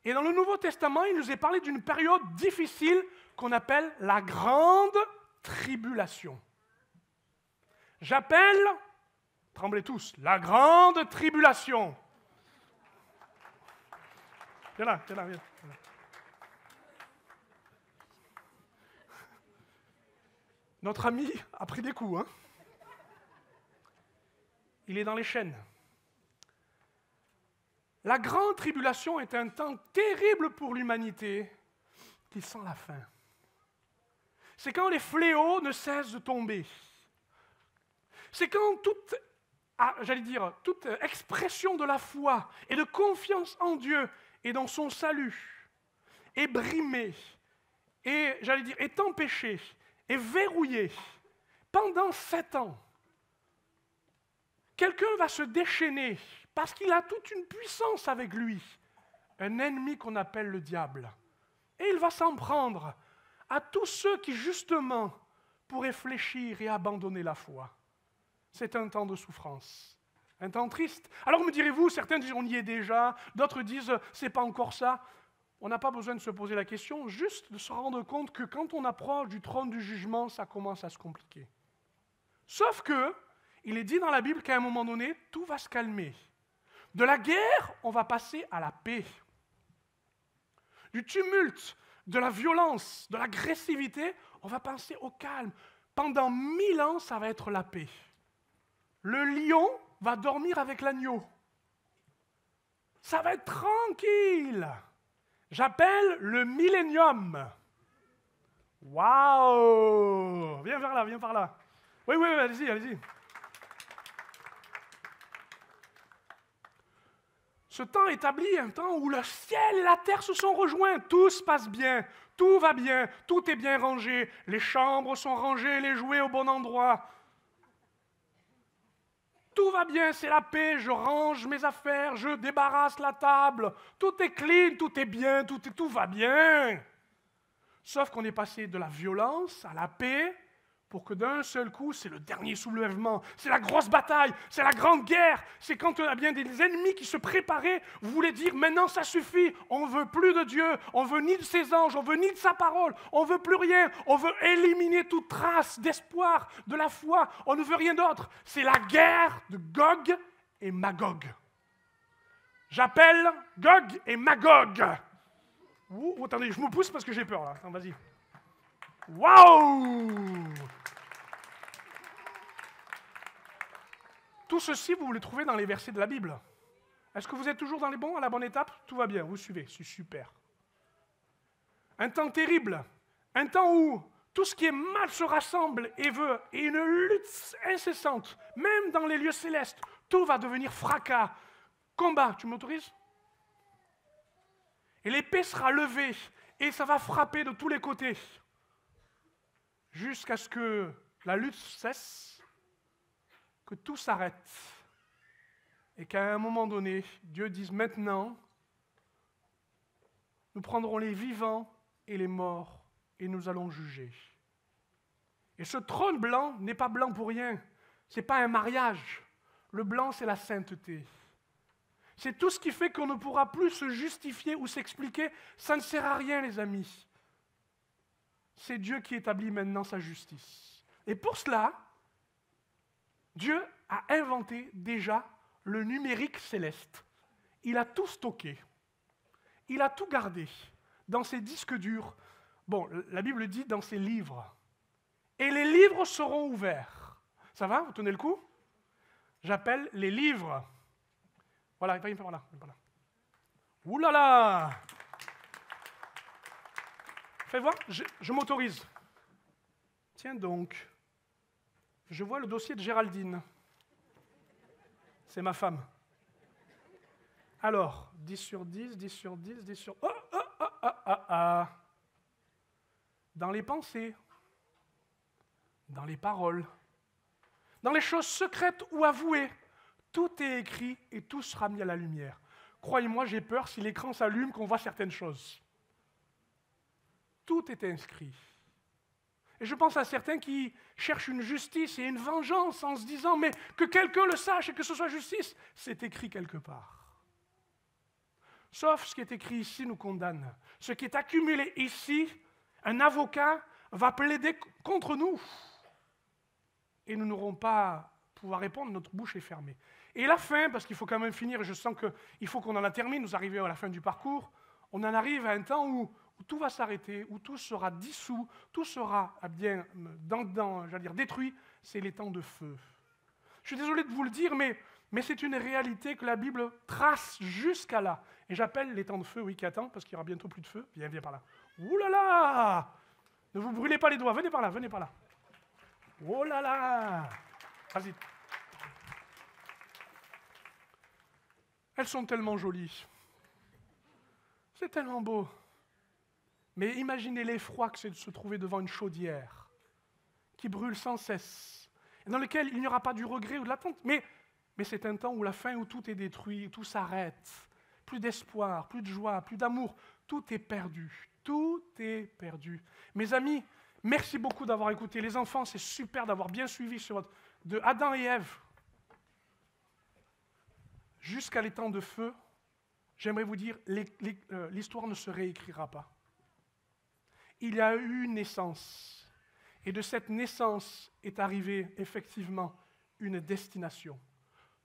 C: Et dans le Nouveau Testament, il nous est parlé d'une période difficile qu'on appelle la Grande Tribulation. J'appelle, tremblez tous, la Grande Tribulation. Viens là, viens là, viens là. Notre ami a pris des coups, hein? Il est dans les chaînes. La grande tribulation est un temps terrible pour l'humanité qui sent la fin. C'est quand les fléaux ne cessent de tomber. C'est quand toute expression de la foi et de confiance en Dieu et dans son salut est brimée, et est empêchée, est verrouillée pendant 7 ans. Quelqu'un va se déchaîner parce qu'il a toute une puissance avec lui, un ennemi qu'on appelle le diable. Et il va s'en prendre à tous ceux qui, justement, pourraient fléchir et abandonner la foi. C'est un temps de souffrance, un temps triste. Alors me direz-vous, certains disent on y est déjà, d'autres disent c'est pas encore ça. On n'a pas besoin de se poser la question, juste de se rendre compte que quand on approche du trône du jugement, ça commence à se compliquer. Sauf que, il est dit dans la Bible qu'à un moment donné, tout va se calmer. De la guerre, on va passer à la paix. Du tumulte, de la violence, de l'agressivité, on va passer au calme. Pendant 1000 ans, ça va être la paix. Le lion va dormir avec l'agneau. Ça va être tranquille. J'appelle le millénium. Waouh! Viens par là, viens par là. Oui, allez-y, allez-y. Ce temps établit un temps où le ciel et la terre se sont rejoints. Tout se passe bien, tout va bien, tout est bien rangé. Les chambres sont rangées, les jouets au bon endroit. Tout va bien, c'est la paix, je range mes affaires, je débarrasse la table. Tout est clean, tout est bien, tout va bien. Sauf qu'on est passé de la violence à la paix, pour que d'un seul coup, c'est le dernier soulèvement, c'est la grosse bataille, c'est la grande guerre, c'est quand on a bien des ennemis qui se préparaient, vous voulez dire maintenant ça suffit, on ne veut plus de Dieu, on ne veut ni de ses anges, on ne veut ni de sa parole, on ne veut plus rien, on veut éliminer toute trace d'espoir, de la foi, on ne veut rien d'autre. C'est la guerre de Gog et Magog. J'appelle Gog et Magog. Attendez, je me pousse parce que j'ai peur là, attends, vas-y. Waouh! Tout ceci, vous le trouvez dans les versets de la Bible. Est-ce que vous êtes toujours dans les bons, à la bonne étape? Tout va bien, vous suivez, c'est super. Un temps terrible, un temps où tout ce qui est mal se rassemble et veut, et une lutte incessante, même dans les lieux célestes, tout va devenir fracas, combat, tu m'autorises? Et l'épée sera levée, et ça va frapper de tous les côtés, jusqu'à ce que la lutte cesse, que tout s'arrête, et qu'à un moment donné, Dieu dise maintenant, nous prendrons les vivants et les morts, et nous allons juger. Et ce trône blanc n'est pas blanc pour rien, ce n'est pas un mariage. Le blanc, c'est la sainteté. C'est tout ce qui fait qu'on ne pourra plus se justifier ou s'expliquer. Ça ne sert à rien, les amis. C'est Dieu qui établit maintenant sa justice. Et pour cela, Dieu a inventé déjà le numérique céleste. Il a tout stocké. il a tout gardé dans ses disques durs. Bon, la Bible dit dans ses livres. Et les livres seront ouverts. Ça va? Vous tenez le coup? J'appelle les livres. Voilà, il par là. Ouh là là! Faites voir, je m'autorise. Tiens donc, je vois le dossier de Géraldine. C'est ma femme. Alors, 10 sur 10, 10 sur 10, 10 sur... Dans les pensées, dans les paroles, dans les choses secrètes ou avouées, tout est écrit et tout sera mis à la lumière. Croyez-moi, j'ai peur si l'écran s'allume qu'on voit certaines choses. Tout est inscrit. Et je pense à certains qui cherchent une justice et une vengeance en se disant, mais que quelqu'un le sache et que ce soit justice, c'est écrit quelque part. Sauf ce qui est écrit ici nous condamne. Ce qui est accumulé ici, un avocat va plaider contre nous. Et nous n'aurons pas pouvoir répondre, notre bouche est fermée. Et la fin, parce qu'il faut quand même finir, et je sens qu'il faut qu'on en termine, nous arrivons à la fin du parcours, on en arrive à un temps où tout va s'arrêter, où tout sera dissous, tout sera j'allais dire, détruit, c'est les temps de feu. Je suis désolé de vous le dire, mais c'est une réalité que la Bible trace jusqu'à là. Et j'appelle les temps de feu, oui, qui attend, parce qu'il n'y aura bientôt plus de feu. Viens par là. Ouh là là! Ne vous brûlez pas les doigts, venez par là, venez par là. Oh là là! Vas-y. Elles sont tellement jolies. C'est tellement beau. Mais imaginez l'effroi que c'est de se trouver devant une chaudière qui brûle sans cesse, et dans lequel il n'y aura pas du regret ou de l'attente. Mais c'est un temps où la fin, où tout est détruit, où tout s'arrête. Plus d'espoir, plus de joie, plus d'amour. Tout est perdu. Tout est perdu. Mes amis, merci beaucoup d'avoir écouté. Les enfants, c'est super d'avoir bien suivi de Adam et Ève jusqu'à les temps de feu. J'aimerais vous dire, l'histoire ne se réécrira pas. Il y a eu une naissance, et de cette naissance est arrivée effectivement une destination.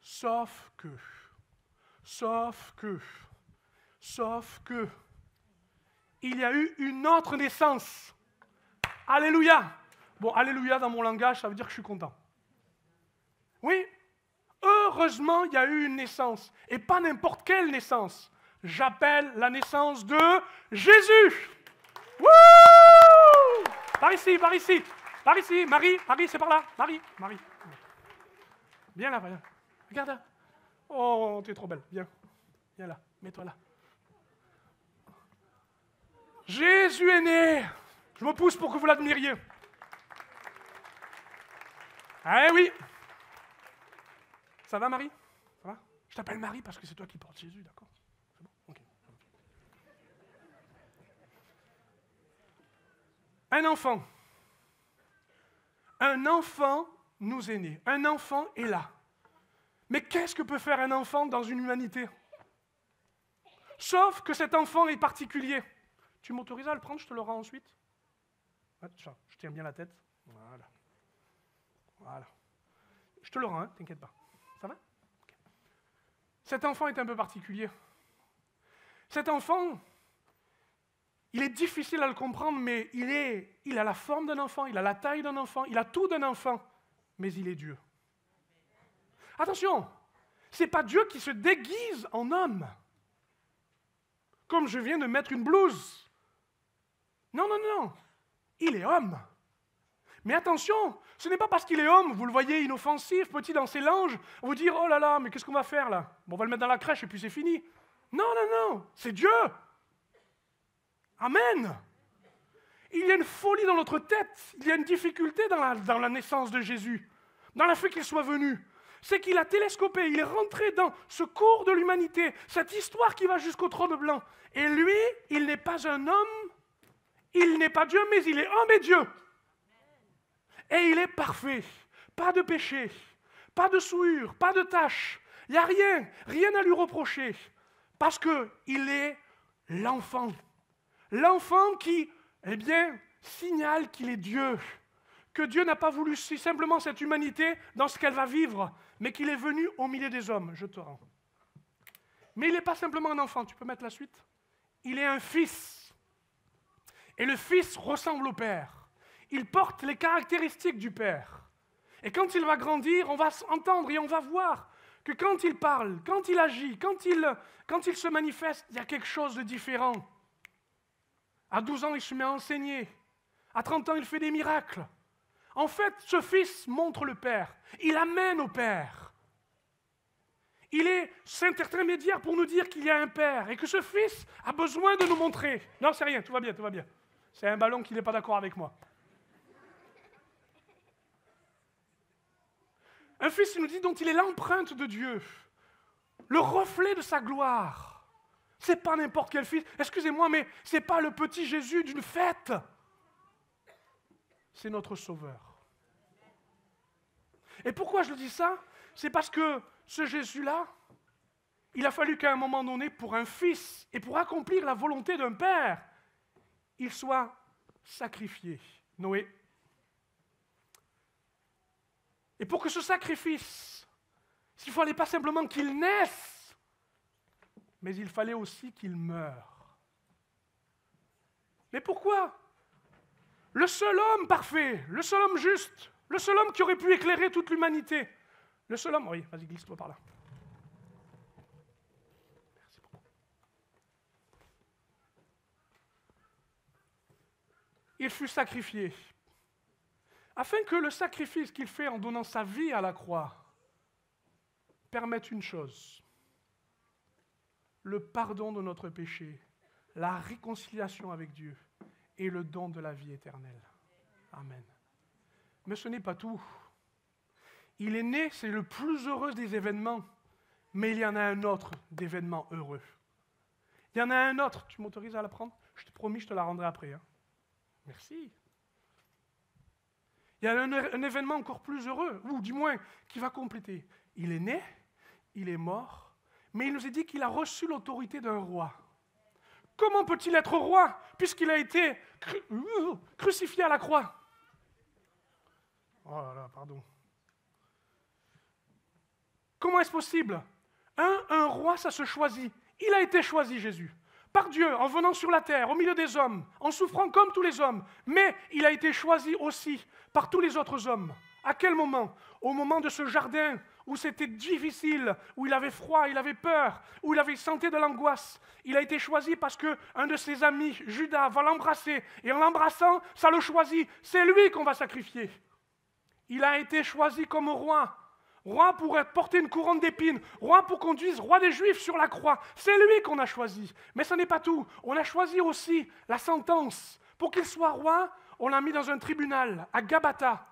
C: Sauf que, il y a eu une autre naissance. Alléluia! Bon, alléluia dans mon langage, ça veut dire que je suis content. Oui, heureusement, il y a eu une naissance, et pas n'importe quelle naissance. J'appelle la naissance de Jésus. Wouh! Par ici, Marie, c'est par là, Marie. Viens là, regarde là. Oh, tu es trop belle, viens là, mets-toi là. Jésus est né. Je me pousse pour que vous l'admiriez. Eh oui. Ça va, Marie? Ça va? Je t'appelle Marie parce que c'est toi qui portes Jésus, d'accord? C'est bon? Ok. Un enfant. Un enfant nous est né. Un enfant est là. Mais qu'est-ce que peut faire un enfant dans une humanité? Sauf que cet enfant est particulier. Tu m'autorises à le prendre, je te le rends ensuite? Je tiens bien la tête. Voilà. Je te le rends, hein, t'inquiète pas. Ça va? Okay. Cet enfant est un peu particulier. Cet enfant, il est difficile à le comprendre, mais il a la forme d'un enfant, il a la taille d'un enfant, il a tout d'un enfant, mais il est Dieu. Attention, ce n'est pas Dieu qui se déguise en homme, comme je viens de mettre une blouse. Non, il est homme. Mais attention, ce n'est pas parce qu'il est homme, vous le voyez inoffensif, petit dans ses langes, vous dire, oh là là, mais qu'est-ce qu'on va faire là? Bon, on va le mettre dans la crèche et puis c'est fini. Non, c'est Dieu. Amen. Il y a une folie dans notre tête, il y a une difficulté dans la naissance de Jésus, dans le fait qu'il soit venu. C'est qu'il a télescopé, il est rentré dans ce cours de l'humanité, cette histoire qui va jusqu'au trône blanc. Et lui, il n'est pas un homme, il n'est pas Dieu, mais il est homme et Dieu. Et il est parfait, pas de péché, pas de souillure, pas de tache. Il n'y a rien à lui reprocher, parce qu'il est l'enfant. L'enfant qui, signale qu'il est Dieu. Que Dieu n'a pas voulu si simplement cette humanité dans ce qu'elle va vivre, mais qu'il est venu au milieu des hommes. Je te rends. Mais il n'est pas simplement un enfant. Tu peux mettre la suite? il est un fils. Et le fils ressemble au père. Il porte les caractéristiques du père. Et quand il va grandir, on va entendre et on va voir que quand il parle, quand il agit, quand il se manifeste, il y a quelque chose de différent. À 12 ans, il se met à enseigner. À 30 ans, il fait des miracles. En fait, ce fils montre le Père. Il amène au Père. Il est cet intermédiaire pour nous dire qu'il y a un Père et que ce fils a besoin de nous montrer. Non, c'est rien, tout va bien, tout va bien. C'est un ballon qui n'est pas d'accord avec moi. Un fils, il nous dit, dont il est l'empreinte de Dieu, le reflet de sa gloire. Ce n'est pas n'importe quel fils. Excusez-moi, mais ce n'est pas le petit Jésus d'une fête. C'est notre Sauveur. Et pourquoi je dis ça? C'est parce que ce Jésus-là, il a fallu qu'à un moment donné, pour un fils et pour accomplir la volonté d'un père, il soit sacrifié. Noé. Et pour que ce sacrifice, il ne fallait pas simplement qu'il naisse, mais il fallait aussi qu'il meure. Mais pourquoi? Le seul homme parfait, le seul homme juste, le seul homme qui aurait pu éclairer toute l'humanité, le seul homme... Oui, vas-y, glisse-toi par là. Merci beaucoup. Il fut sacrifié, afin que le sacrifice qu'il fait en donnant sa vie à la croix permette une chose, le pardon de notre péché, la réconciliation avec Dieu et le don de la vie éternelle. Amen. Mais ce n'est pas tout. Il est né, c'est le plus heureux des événements, mais il y en a un autre d'événement heureux. Il y en a un autre, tu m'autorises à la prendre? Je te promis, je te la rendrai après. Hein. Merci. Il y a un événement encore plus heureux, ou du moins qui va compléter. Il est né, il est mort, mais il nous est dit qu'il a reçu l'autorité d'un roi. Comment peut-il être roi puisqu'il a été crucifié à la croix? Oh là là, pardon. Comment est-ce possible? Un roi, ça se choisit. Il a été choisi, Jésus, par Dieu, en venant sur la terre, au milieu des hommes, en souffrant comme tous les hommes. Mais il a été choisi aussi par tous les autres hommes. À quel moment? Au moment de ce jardin où c'était difficile, où il avait froid, il avait peur, où il avait senti de l'angoisse. Il a été choisi parce qu'un de ses amis, Judas, va l'embrasser. Et en l'embrassant, ça le choisit. C'est lui qu'on va sacrifier. Il a été choisi comme roi. Roi pour porter une couronne d'épines. Roi pour conduire roi des Juifs sur la croix. C'est lui qu'on a choisi. Mais ce n'est pas tout. On a choisi aussi la sentence. Pour qu'il soit roi, on l'a mis dans un tribunal à Gabata.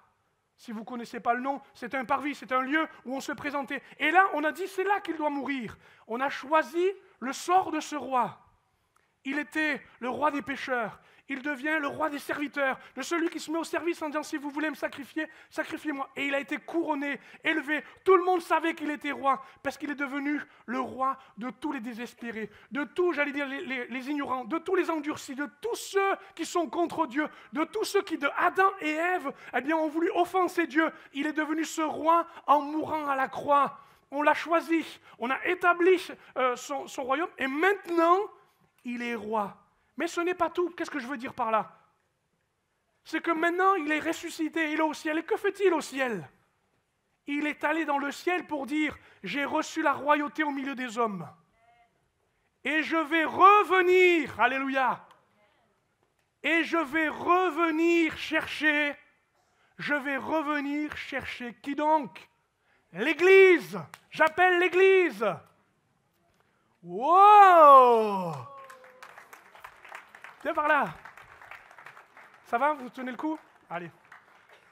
C: Si vous ne connaissez pas le nom, c'est un parvis, c'est un lieu où on se présentait. Et là, on a dit, c'est là qu'il doit mourir. On a choisi le sort de ce roi. Il était le roi des pécheurs. Il devient le roi des serviteurs, de celui qui se met au service en disant, si vous voulez me sacrifier, sacrifiez-moi. Et il a été couronné, élevé. Tout le monde savait qu'il était roi, parce qu'il est devenu le roi de tous les désespérés, de tous, j'allais dire, les ignorants, de tous les endurcis, de tous ceux qui sont contre Dieu, de tous ceux qui, de Adam et Ève, eh bien, ont voulu offenser Dieu. Il est devenu ce roi en mourant à la croix. On l'a choisi, on a établi son royaume, et maintenant, il est roi. Mais ce n'est pas tout. Qu'est-ce que je veux dire par là? C'est que maintenant, il est ressuscité, il est au ciel. Et que fait-il au ciel? Il est allé dans le ciel pour dire, j'ai reçu la royauté au milieu des hommes. Et je vais revenir, alléluia. Et je vais revenir chercher qui donc? L'Église. J'appelle l'Église. Wow! Viens par là. Ça va? Vous tenez le coup? Allez.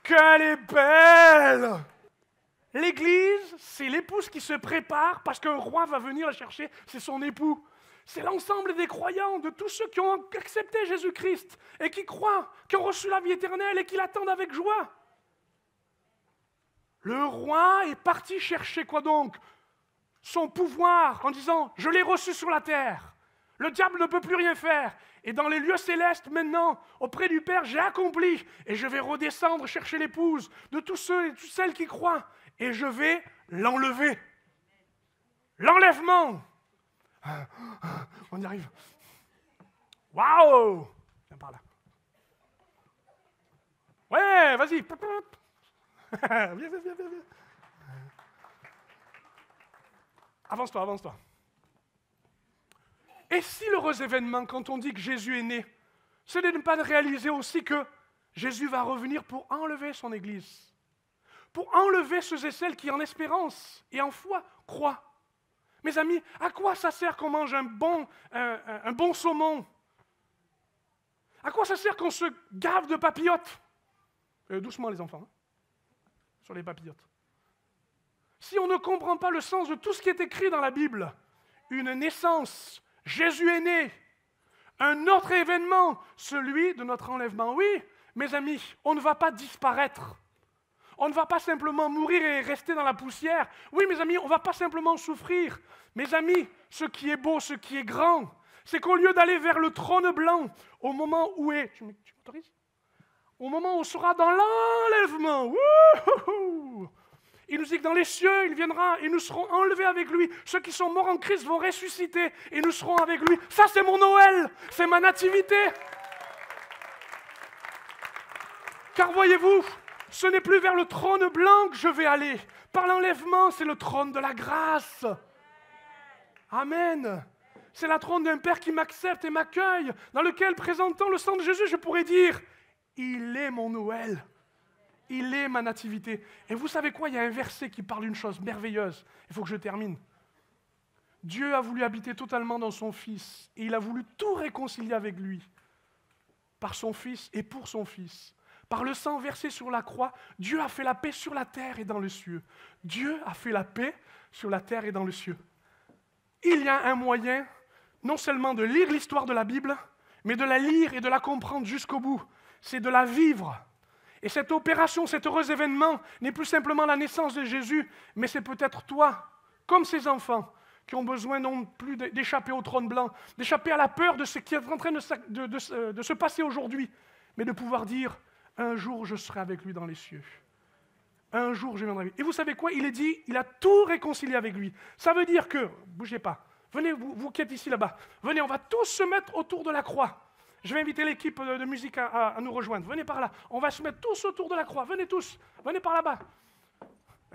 C: Qu'elle est belle! L'Église, c'est l'épouse qui se prépare parce qu'un roi va venir la chercher, c'est son époux. C'est l'ensemble des croyants, de tous ceux qui ont accepté Jésus-Christ et qui croient, qui ont reçu la vie éternelle et qui l'attendent avec joie. Le roi est parti chercher quoi donc? Son pouvoir en disant, je l'ai reçu sur la terre. Le diable ne peut plus rien faire. Et dans les lieux célestes, maintenant, auprès du Père, j'ai accompli. Et je vais redescendre chercher l'épouse de tous ceux et toutes celles qui croient. Et je vais l'enlever. L'enlèvement. On y arrive. Waouh! Viens par là. Ouais, vas-y. Viens. Avance-toi, avance-toi. Et si l'heureux événement, quand on dit que Jésus est né, ce n'est pas de réaliser aussi que Jésus va revenir pour enlever son Église, pour enlever ceux et celles qui, en espérance et en foi, croient. Mes amis, à quoi ça sert qu'on mange un bon saumon? À quoi ça sert qu'on se gave de papillotes? Doucement les enfants, hein, sur les papillotes. Si on ne comprend pas le sens de tout ce qui est écrit dans la Bible, une naissance, Jésus est né, un autre événement, celui de notre enlèvement. Oui, mes amis, on ne va pas disparaître. On ne va pas simplement mourir et rester dans la poussière. Oui, mes amis, on ne va pas simplement souffrir. Mes amis, ce qui est beau, ce qui est grand, c'est qu'au lieu d'aller vers le trône blanc, au moment où est... Tu m'autorises? Au moment où on sera dans l'enlèvement, wouhou, il nous dit que dans les cieux, il viendra et nous serons enlevés avec lui. Ceux qui sont morts en Christ vont ressusciter et nous serons avec lui. Ça, c'est mon Noël, c'est ma nativité. Car voyez-vous, ce n'est plus vers le trône blanc que je vais aller. Par l'enlèvement, c'est le trône de la grâce. Amen. C'est la trône d'un Père qui m'accepte et m'accueille, dans lequel, présentant le sang de Jésus, je pourrais dire, il est mon Noël. Il est ma nativité. Et vous savez quoi? Il y a un verset qui parle d'une chose merveilleuse. Il faut que je termine. Dieu a voulu habiter totalement dans son Fils. Et il a voulu tout réconcilier avec lui. Par son Fils et pour son Fils. Par le sang versé sur la croix, Dieu a fait la paix sur la terre et dans le cieux. Dieu a fait la paix sur la terre et dans le cieux. Il y a un moyen, non seulement de lire l'histoire de la Bible, mais de la lire et de la comprendre jusqu'au bout. C'est de la vivre. Et cette opération, cet heureux événement, n'est plus simplement la naissance de Jésus, mais c'est peut-être toi, comme ces enfants, qui ont besoin non plus d'échapper au trône blanc, d'échapper à la peur de ce qui est en train de se passer aujourd'hui, mais de pouvoir dire, un jour je serai avec lui dans les cieux. Un jour je viendrai. Et vous savez quoi? Il est dit, il a tout réconcilié avec lui. Ça veut dire que, bougez pas, venez, vous qui êtes ici là-bas, venez, on va tous se mettre autour de la croix. Je vais inviter l'équipe de musique à nous rejoindre. Venez par là. On va se mettre tous autour de la croix. Venez tous. Venez par là-bas.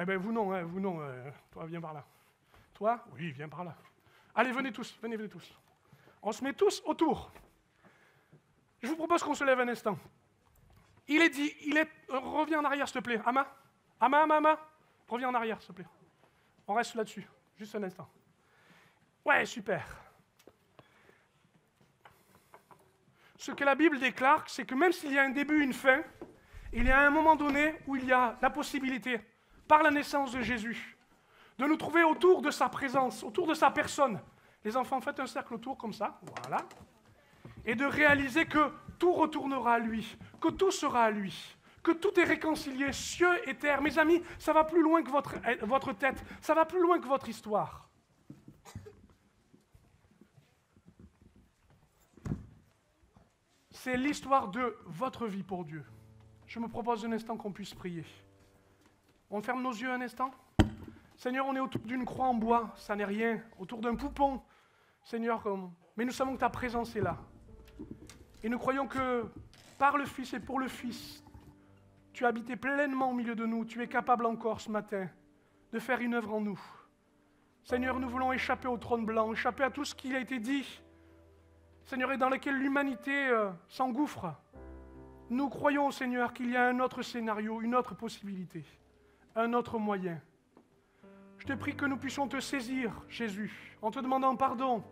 C: Eh bien, vous non, hein, vous non. Toi, viens par là. Toi? Oui, viens par là. Allez, venez tous. Venez tous. On se met tous autour. Je vous propose qu'on se lève un instant. Il est dit, reviens en arrière, s'il te plaît. Ama, reviens en arrière, s'il te plaît. On reste là-dessus. Juste un instant. Ouais, super. Ce que la Bible déclare, c'est que même s'il y a un début, une fin, il y a un moment donné où il y a la possibilité, par la naissance de Jésus, de nous trouver autour de sa présence, autour de sa personne. Les enfants, faites un cercle autour comme ça, voilà. Et de réaliser que tout retournera à lui, que tout sera à lui, que tout est réconcilié, cieux et terre. Mes amis, ça va plus loin que votre tête, ça va plus loin que votre histoire. C'est l'histoire de votre vie pour Dieu. Je me propose un instant qu'on puisse prier. On ferme nos yeux un instant. Seigneur, on est autour d'une croix en bois, ça n'est rien. Autour d'un poupon, Seigneur, mais nous savons que ta présence est là. Et nous croyons que par le Fils et pour le Fils, tu as habité pleinement au milieu de nous. Tu es capable encore ce matin de faire une œuvre en nous. Seigneur, nous voulons échapper au trône blanc, échapper à tout ce qui a été dit, Seigneur, et dans lequel l'humanité s'engouffre. Nous croyons, Seigneur, qu'il y a un autre scénario, une autre possibilité, un autre moyen. Je te prie que nous puissions te saisir, Jésus, en te demandant pardon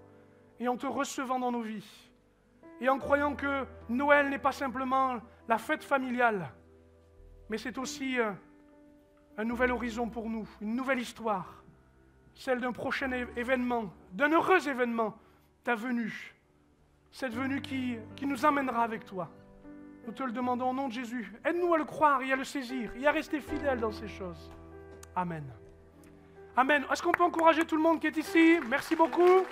C: et en te recevant dans nos vies. Et en croyant que Noël n'est pas simplement la fête familiale, mais c'est aussi un nouvel horizon pour nous, une nouvelle histoire, celle d'un prochain événement, d'un heureux événement, ta venue. Cette venue qui nous amènera avec toi. Nous te le demandons au nom de Jésus. Aide-nous à le croire et à le saisir et à rester fidèles dans ces choses. Amen. Amen. Est-ce qu'on peut encourager tout le monde qui est ici? Merci beaucoup.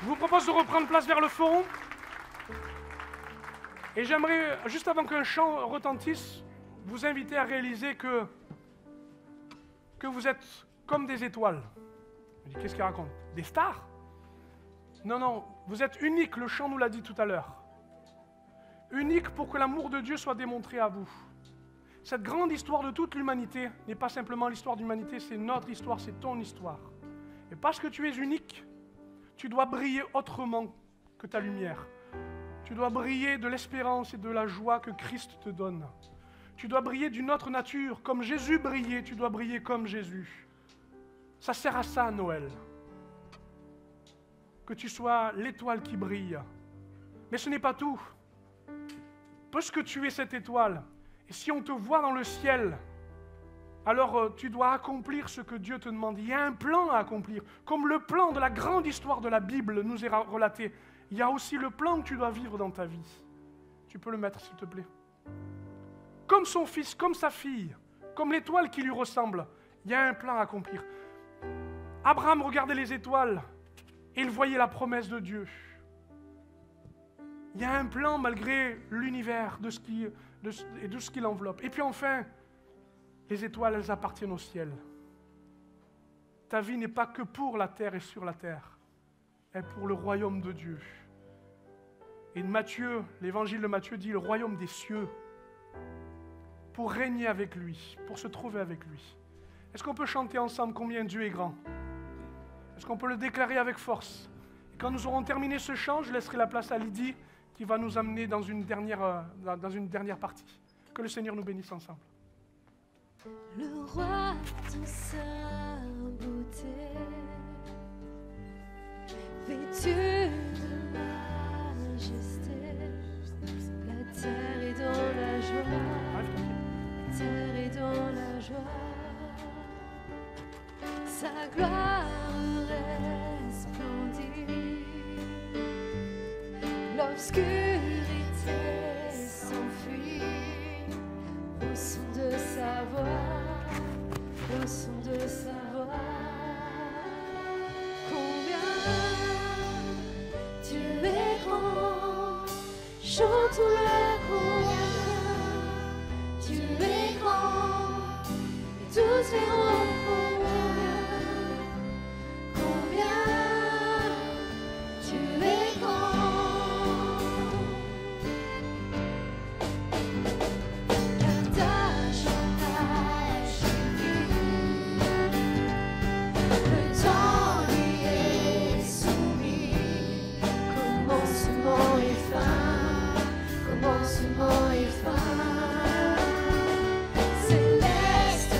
C: Je vous propose de reprendre place vers le fond. Et j'aimerais, juste avant qu'un chant retentisse, vous inviter à réaliser que vous êtes comme des étoiles. Je dis, qu'est-ce qu'il raconte? Des stars? Non, Vous êtes unique, le chant nous l'a dit tout à l'heure. Unique pour que l'amour de Dieu soit démontré à vous. Cette grande histoire de toute l'humanité n'est pas simplement l'histoire de l'humanité, c'est notre histoire, c'est ton histoire. Et parce que tu es unique, tu dois briller autrement que ta lumière. Tu dois briller de l'espérance et de la joie que Christ te donne. Tu dois briller d'une autre nature. Comme Jésus brillait, tu dois briller comme Jésus. Ça sert à ça, Noël. Que tu sois l'étoile qui brille. Mais ce n'est pas tout. Parce que tu es cette étoile, et si on te voit dans le ciel, alors tu dois accomplir ce que Dieu te demande. Il y a un plan à accomplir. Comme le plan de la grande histoire de la Bible nous est relaté, il y a aussi le plan que tu dois vivre dans ta vie. Tu peux le mettre, s'il te plaît. Comme son fils, comme sa fille, comme l'étoile qui lui ressemble, il y a un plan à accomplir. Abraham regardait les étoiles et il voyait la promesse de Dieu. Il y a un plan malgré l'univers de ce qui l'enveloppe. Et puis enfin, les étoiles, elles appartiennent au ciel. Ta vie n'est pas que pour la terre et sur la terre, elle est pour le royaume de Dieu. Et Matthieu, l'évangile de Matthieu dit le royaume des cieux, pour régner avec lui, pour se trouver avec lui. Est-ce qu'on peut chanter ensemble combien Dieu est grand? Est-ce qu'on peut le déclarer avec force? Et quand nous aurons terminé ce chant, je laisserai la place à Lydie qui va nous amener dans une dernière partie. Que le Seigneur nous bénisse ensemble.
A: Le roi dans sa beauté, vêtu de majesté, la terre est dans la joie, la terre est dans la joie, sa gloire resplendit, l'obscurité s'enfuit. Au son de sa voix, au son de sa voix, combien tu es grand, chantons-le combien tu es grand, et tous verront combien tu es grand. Commencement et fin, céleste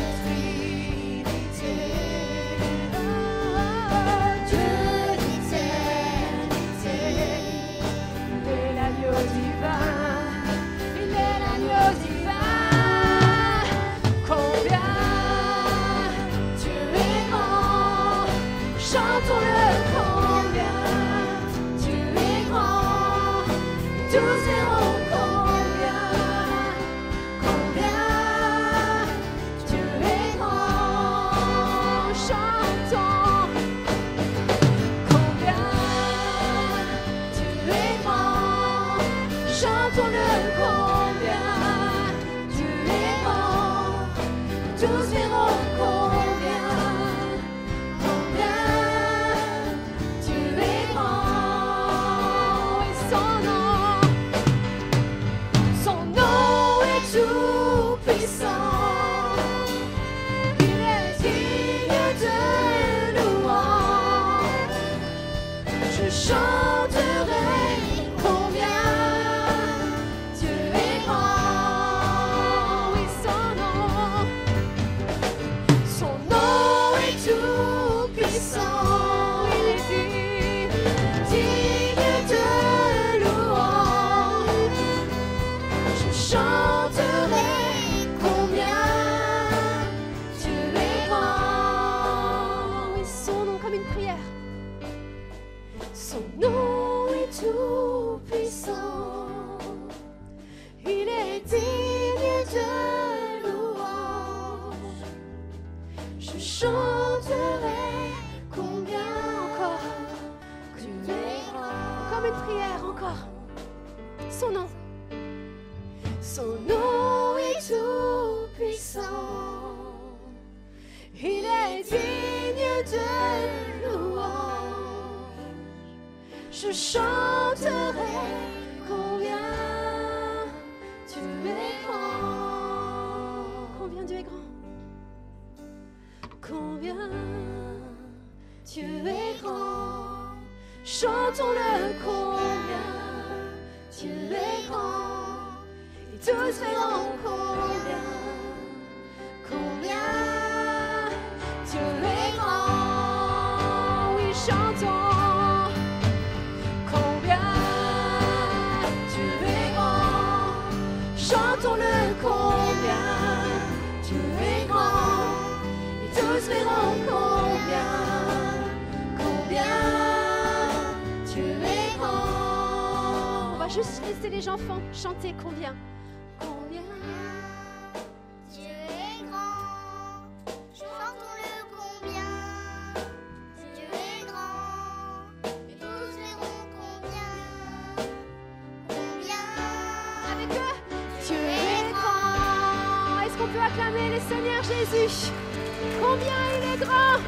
A: combien Dieu est grand. Chantons-le combien Dieu est grand. Et tous verront combien Dieu est grand. Oui, chantons combien Dieu est grand. Chantons-le combien Dieu est grand. Et tous verront combien Dieu est grand. On va juste laisser les enfants chanter combien
B: Dieu est grand. Chantons-le combien Dieu est grand. Et tous verront combien
A: avec eux. Dieu est grand. Est-ce qu'on peut acclamer le Seigneur Jésus? Combien il est grand!